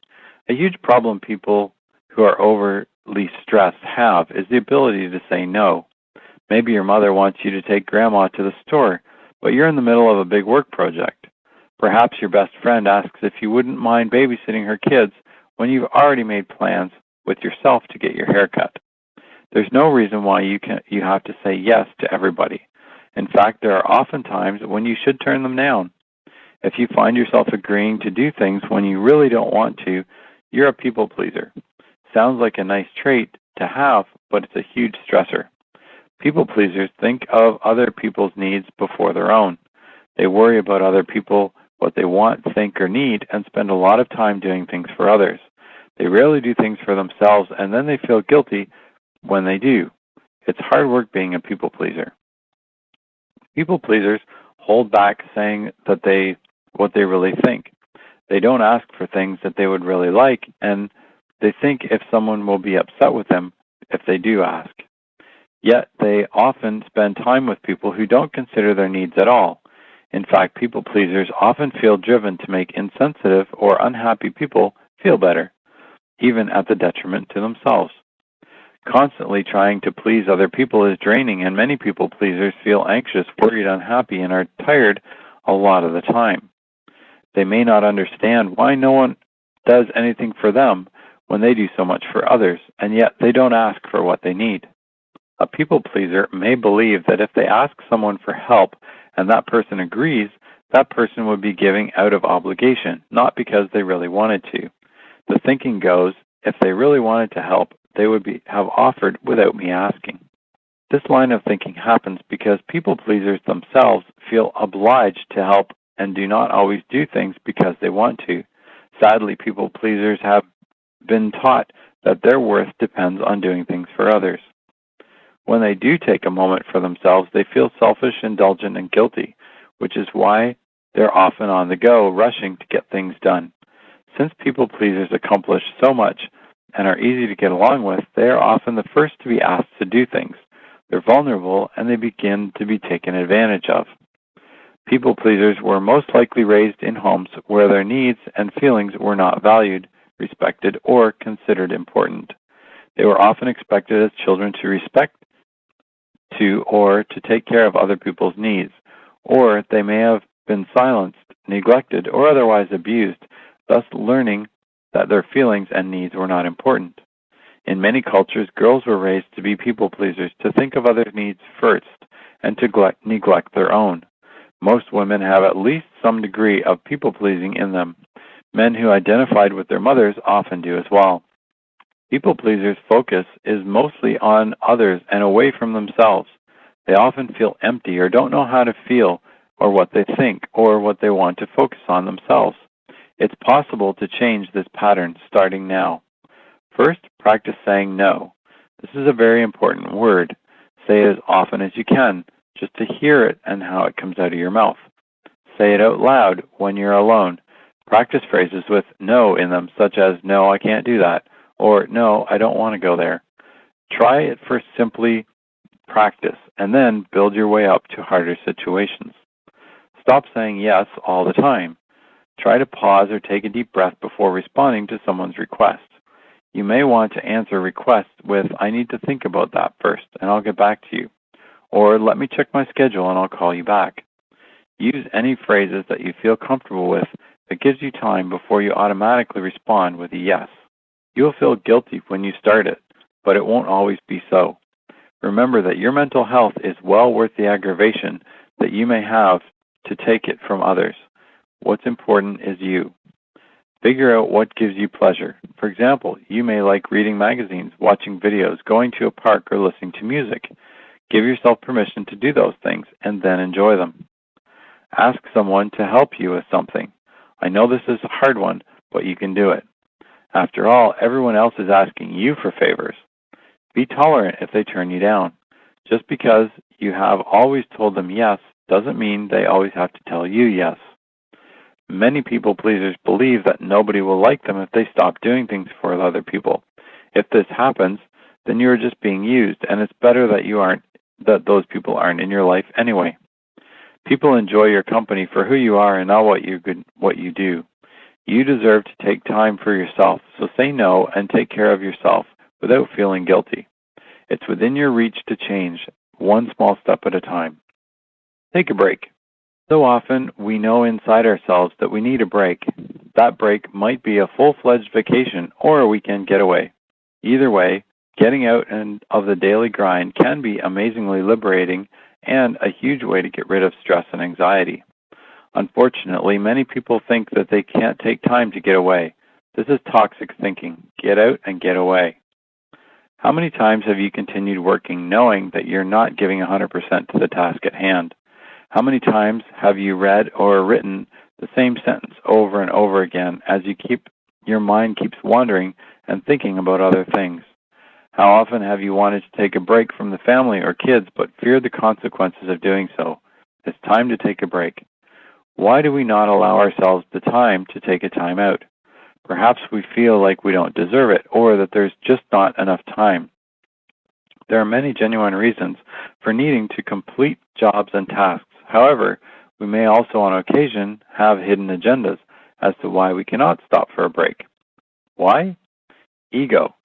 A huge problem people who are overly stressed have is the ability to say no. Maybe your mother wants you to take grandma to the store, but you're in the middle of a big work project. Perhaps your best friend asks if you wouldn't mind babysitting her kids when you've already made plans with yourself to get your hair cut. There's no reason why you have to say yes to everybody. In fact, there are often times when you should turn them down. If you find yourself agreeing to do things when you really don't want to, you're a people pleaser. Sounds like a nice trait to have, but it's a huge stressor. People pleasers think of other people's needs before their own. They worry about other people, what they want, think, or need, and spend a lot of time doing things for others. They rarely do things for themselves, and then they feel guilty when they do. It's hard work being a people pleaser. People pleasers hold back saying what they really think. They don't ask for things that they would really like, and they think if someone will be upset with them if they do ask. Yet they often spend time with people who don't consider their needs at all. In fact, people pleasers often feel driven to make insensitive or unhappy people feel better, even at the detriment to themselves. Constantly trying to please other people is draining, and many people pleasers feel anxious, worried, unhappy, and are tired a lot of the time. They may not understand why no one does anything for them when they do so much for others, and yet they don't ask for what they need. A people pleaser may believe that if they ask someone for help and that person agrees, that person would be giving out of obligation, not because they really wanted to. The thinking goes, if they really wanted to help, they would have offered without me asking. This line of thinking happens because people pleasers themselves feel obliged to help and do not always do things because they want to. Sadly, people pleasers have been taught that their worth depends on doing things for others. When they do take a moment for themselves, they feel selfish, indulgent, and guilty, which is why they're often on the go, rushing to get things done. Since people pleasers accomplish so much and are easy to get along with, they are often the first to be asked to do things. They're vulnerable, and they begin to be taken advantage of. People pleasers were most likely raised in homes where their needs and feelings were not valued, respected, or considered important. They were often expected as children to respect or to take care of other people's needs, or they may have been silenced, neglected, or otherwise abused, thus learning that their feelings and needs were not important. In many cultures, girls were raised to be people pleasers, to think of others' needs first, and to neglect their own. Most women have at least some degree of people pleasing in them. Men who identified with their mothers often do as well. People pleasers' focus is mostly on others and away from themselves. They often feel empty or don't know how to feel or what they think or what they want to focus on themselves. It's possible to change this pattern starting now. First, practice saying no. This is a very important word. Say it as often as you can, just to hear it and how it comes out of your mouth. Say it out loud when you're alone. Practice phrases with no in them, such as, no, I can't do that, or no, I don't want to go there. Try it for simply practice, and then build your way up to harder situations. Stop saying yes all the time. Try to pause or take a deep breath before responding to someone's request. You may want to answer requests with, I need to think about that first, and I'll get back to you. Or, let me check my schedule and I'll call you back. Use any phrases that you feel comfortable with that gives you time before you automatically respond with a yes. You'll feel guilty when you start it, but it won't always be so. Remember that your mental health is well worth the aggravation that you may have to take it from others. What's important is you. Figure out what gives you pleasure. For example, you may like reading magazines, watching videos, going to a park, or listening to music. Give yourself permission to do those things and then enjoy them. Ask someone to help you with something. I know this is a hard one, but you can do it. After all, everyone else is asking you for favors. Be tolerant if they turn you down. Just because you have always told them yes doesn't mean they always have to tell you yes. Many people pleasers believe that nobody will like them if they stop doing things for other people. If this happens, then you are just being used, and it's better that those people aren't in your life anyway. People enjoy your company for who you are and not what you do. You deserve to take time for yourself, so say no and take care of yourself without feeling guilty. It's within your reach to change, one small step at a time. Take a break. So often, we know inside ourselves that we need a break. That break might be a full-fledged vacation or a weekend getaway. Either way, getting out of the daily grind can be amazingly liberating and a huge way to get rid of stress and anxiety. Unfortunately, many people think that they can't take time to get away. This is toxic thinking. Get out and get away. How many times have you continued working knowing that you're not giving 100% to the task at hand? How many times have you read or written the same sentence over and over again as your mind keeps wandering and thinking about other things? How often have you wanted to take a break from the family or kids but feared the consequences of doing so? It's time to take a break. Why do we not allow ourselves the time to take a time out? Perhaps we feel like we don't deserve it or that there's just not enough time. There are many genuine reasons for needing to complete jobs and tasks. However, We may also on occasion have hidden agendas as to why we cannot stop for a break. Why? Ego.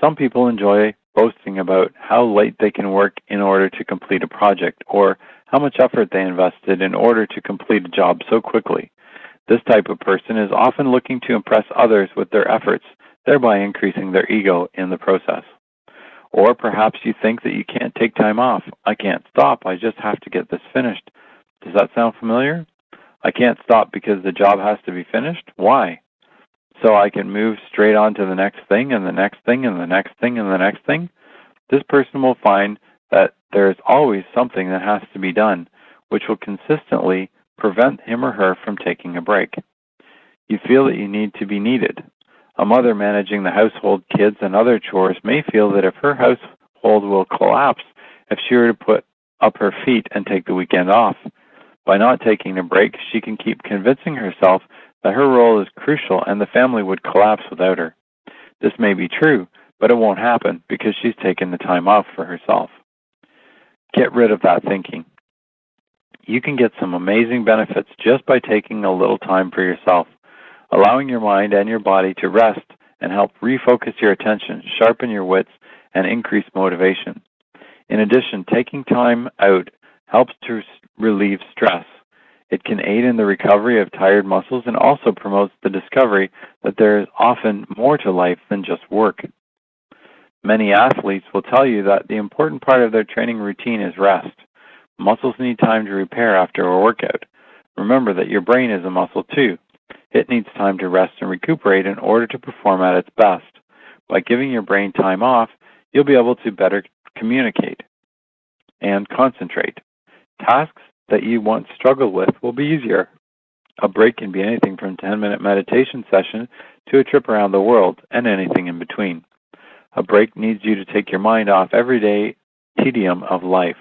Some people enjoy boasting about how late they can work in order to complete a project, or how much effort they invested in order to complete a job so quickly. This type of person is often looking to impress others with their efforts, thereby increasing their ego in the process. Or perhaps you think that you can't take time off. I can't stop, I just have to get this finished. Does that sound familiar? I can't stop because the job has to be finished? Why? So I can move straight on to the next thing and the next thing and the next thing and the next thing? This person will find that there is always something that has to be done, which will consistently prevent him or her from taking a break. You feel that you need to be needed. A mother managing the household, kids, and other chores may feel that if her household will collapse if she were to put up her feet and take the weekend off. By not taking a break, she can keep convincing herself that her role is crucial and the family would collapse without her. This may be true, but it won't happen because she's taken the time off for herself. Get rid of that thinking. You can get some amazing benefits just by taking a little time for yourself, allowing your mind and your body to rest and help refocus your attention, sharpen your wits, and increase motivation. In addition, taking time out helps to relieve stress. It can aid in the recovery of tired muscles and also promotes the discovery that there is often more to life than just work. Many athletes will tell you that the important part of their training routine is rest. Muscles need time to repair after a workout. Remember that your brain is a muscle too. It needs time to rest and recuperate in order to perform at its best. By giving your brain time off, you'll be able to better communicate and concentrate. Tasks that you once struggled with will be easier. A break can be anything from a 10-minute meditation session to a trip around the world, and anything in between. A break needs you to take your mind off everyday tedium of life.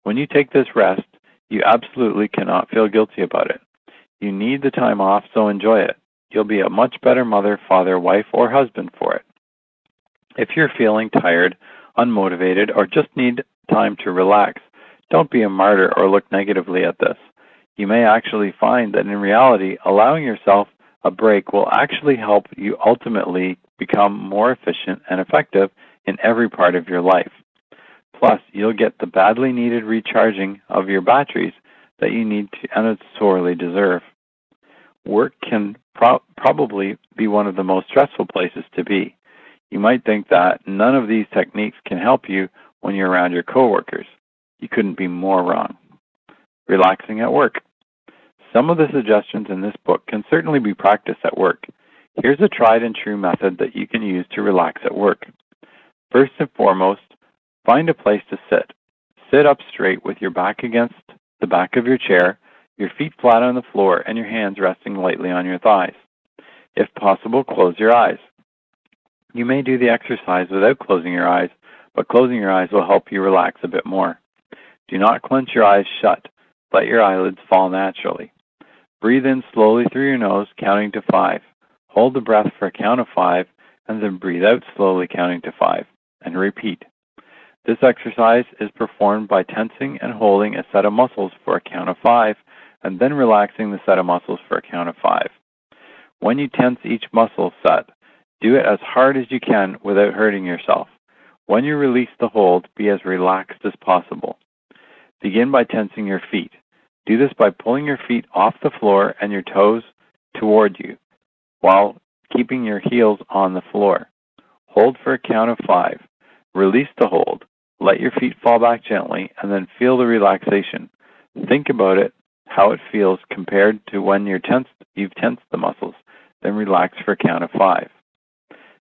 When you take this rest, you absolutely cannot feel guilty about it. You need the time off, so enjoy it. You'll be a much better mother, father, wife, or husband for it. If you're feeling tired, unmotivated, or just need time to relax, don't be a martyr or look negatively at this. You may actually find that in reality, allowing yourself a break will actually help you ultimately become more efficient and effective in every part of your life. Plus, you'll get the badly needed recharging of your batteries that you need to and sorely deserve. Work can probably be one of the most stressful places to be. You might think that none of these techniques can help you when you're around your coworkers. You couldn't be more wrong. Relaxing at work. Some of the suggestions in this book can certainly be practiced at work. Here's a tried and true method that you can use to relax at work. First and foremost, find a place to sit. Sit up straight with your back against the back of your chair, your feet flat on the floor, and your hands resting lightly on your thighs. If possible, close your eyes. You may do the exercise without closing your eyes, but closing your eyes will help you relax a bit more. Do not clench your eyes shut. Let your eyelids fall naturally. Breathe in slowly through your nose, counting to 5. Hold the breath for a count of 5, and then breathe out slowly, counting to 5, and repeat. This exercise is performed by tensing and holding a set of muscles for a count of 5, and then relaxing the set of muscles for a count of 5. When you tense each muscle set, do it as hard as you can without hurting yourself. When you release the hold, be as relaxed as possible. Begin by tensing your feet. Do this by pulling your feet off the floor and your toes toward you, while keeping your heels on the floor. Hold for a count of 5. Release the hold. Let your feet fall back gently, and then feel the relaxation. Think about it, how it feels compared to when you've tensed the muscles. Then relax for a count of 5.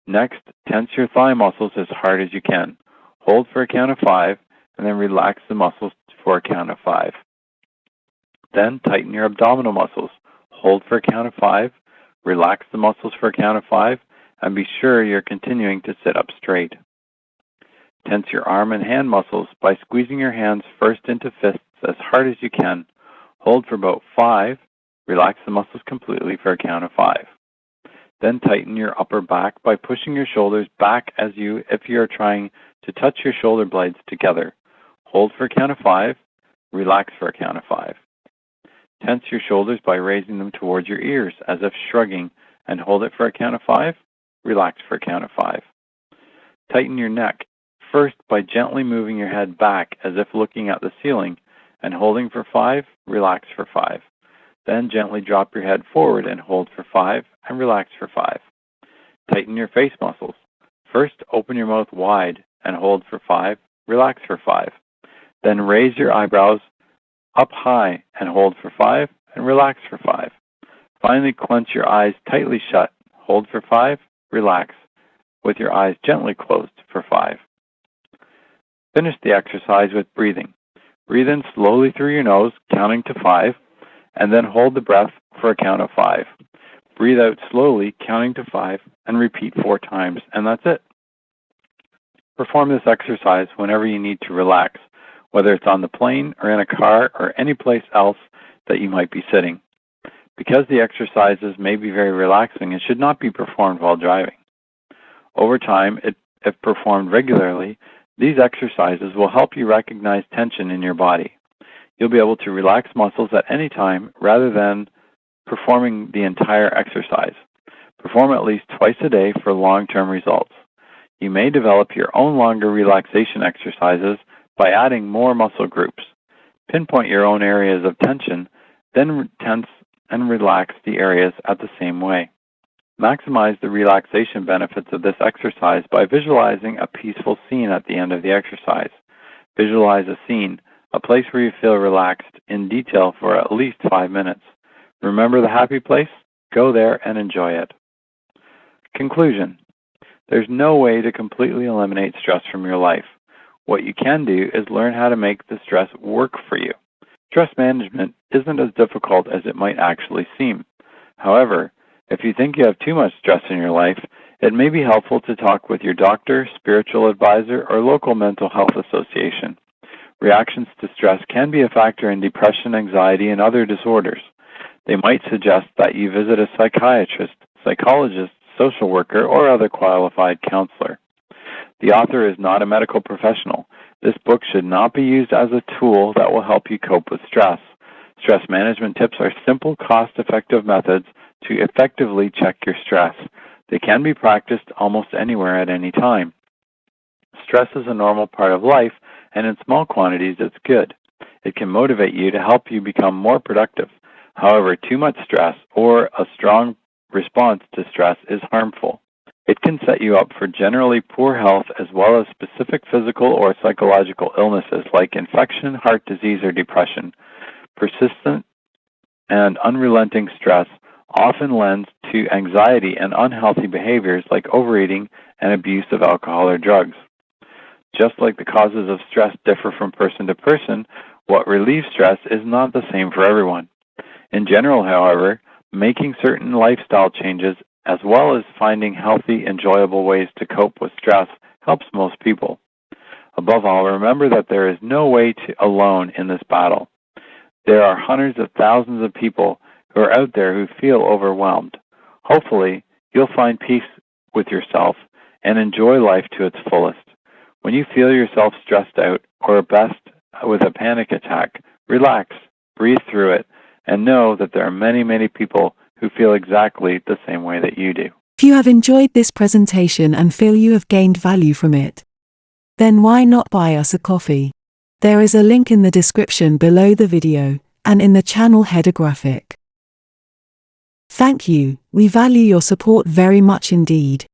Next, tense your thigh muscles as hard as you can. Hold for a count of 5, and then relax the muscles for a count of 5. Then tighten your abdominal muscles. Hold for a count of 5, relax the muscles for a count of 5, and be sure you're continuing to sit up straight. Tense your arm and hand muscles by squeezing your hands first into fists as hard as you can. Hold for about 5, relax the muscles completely for a count of 5. Then tighten your upper back by pushing your shoulders back if you are trying to touch your shoulder blades together. Hold for a count of 5, relax for a count of 5. Tense your shoulders by raising them towards your ears, as if shrugging, and hold it for a count of 5. Relax for a count of 5. Tighten your neck, first by gently moving your head back as if looking at the ceiling, and holding for 5, relax for 5. Then gently drop your head forward and hold for 5, and relax for 5. Tighten your face muscles. First, open your mouth wide and hold for 5, relax for 5. Then raise your eyebrows up high and hold for 5, and relax for 5. Finally, clench your eyes tightly shut, hold for 5, relax, with your eyes gently closed for 5. Finish the exercise with breathing. Breathe in slowly through your nose, counting to 5, and then hold the breath for a count of 5. Breathe out slowly, counting to 5, and repeat 4 times, and that's it. Perform this exercise whenever you need to relax, whether it's on the plane or in a car or any place else that you might be sitting. Because the exercises may be very relaxing, it should not be performed while driving. Over time, if performed regularly, these exercises will help you recognize tension in your body. You'll be able to relax muscles at any time rather than performing the entire exercise. Perform at least twice a day for long-term results. You may develop your own longer relaxation exercises by adding more muscle groups. Pinpoint your own areas of tension, then tense and relax the areas at the same way. Maximize the relaxation benefits of this exercise by visualizing a peaceful scene at the end of the exercise. Visualize a scene, a place where you feel relaxed in detail for at least 5 minutes. Remember the happy place? Go there and enjoy it. Conclusion. There's no way to completely eliminate stress from your life. What you can do is learn how to make the stress work for you. Stress management isn't as difficult as it might actually seem. However, if you think you have too much stress in your life, it may be helpful to talk with your doctor, spiritual advisor, or local mental health association. Reactions to stress can be a factor in depression, anxiety, and other disorders. They might suggest that you visit a psychiatrist, psychologist, social worker, or other qualified counselor. The author is not a medical professional. This book should not be used as a tool that will help you cope with stress. Stress management tips are simple, cost-effective methods to effectively check your stress. They can be practiced almost anywhere at any time. Stress is a normal part of life, and in small quantities it's good. It can motivate you to help you become more productive. However, too much stress or a strong response to stress is harmful. It can set you up for generally poor health as well as specific physical or psychological illnesses like infection, heart disease, or depression. Persistent and unrelenting stress often lends to anxiety and unhealthy behaviors like overeating and abuse of alcohol or drugs. Just like the causes of stress differ from person to person, what relieves stress is not the same for everyone. In general, however, making certain lifestyle changes as well as finding healthy, enjoyable ways to cope with stress helps most people. Above all, remember that there is no way alone in this battle. There are hundreds of thousands of people who are out there who feel overwhelmed. Hopefully, you'll find peace with yourself and enjoy life to its fullest. When you feel yourself stressed out or best with a panic attack, relax, breathe through it, and know that there are many, many people who feel exactly the same way that you do. If you have enjoyed this presentation and feel you have gained value from it, then why not buy us a coffee? There is a link in the description below the video and in the channel header graphic. Thank you, we value your support very much indeed.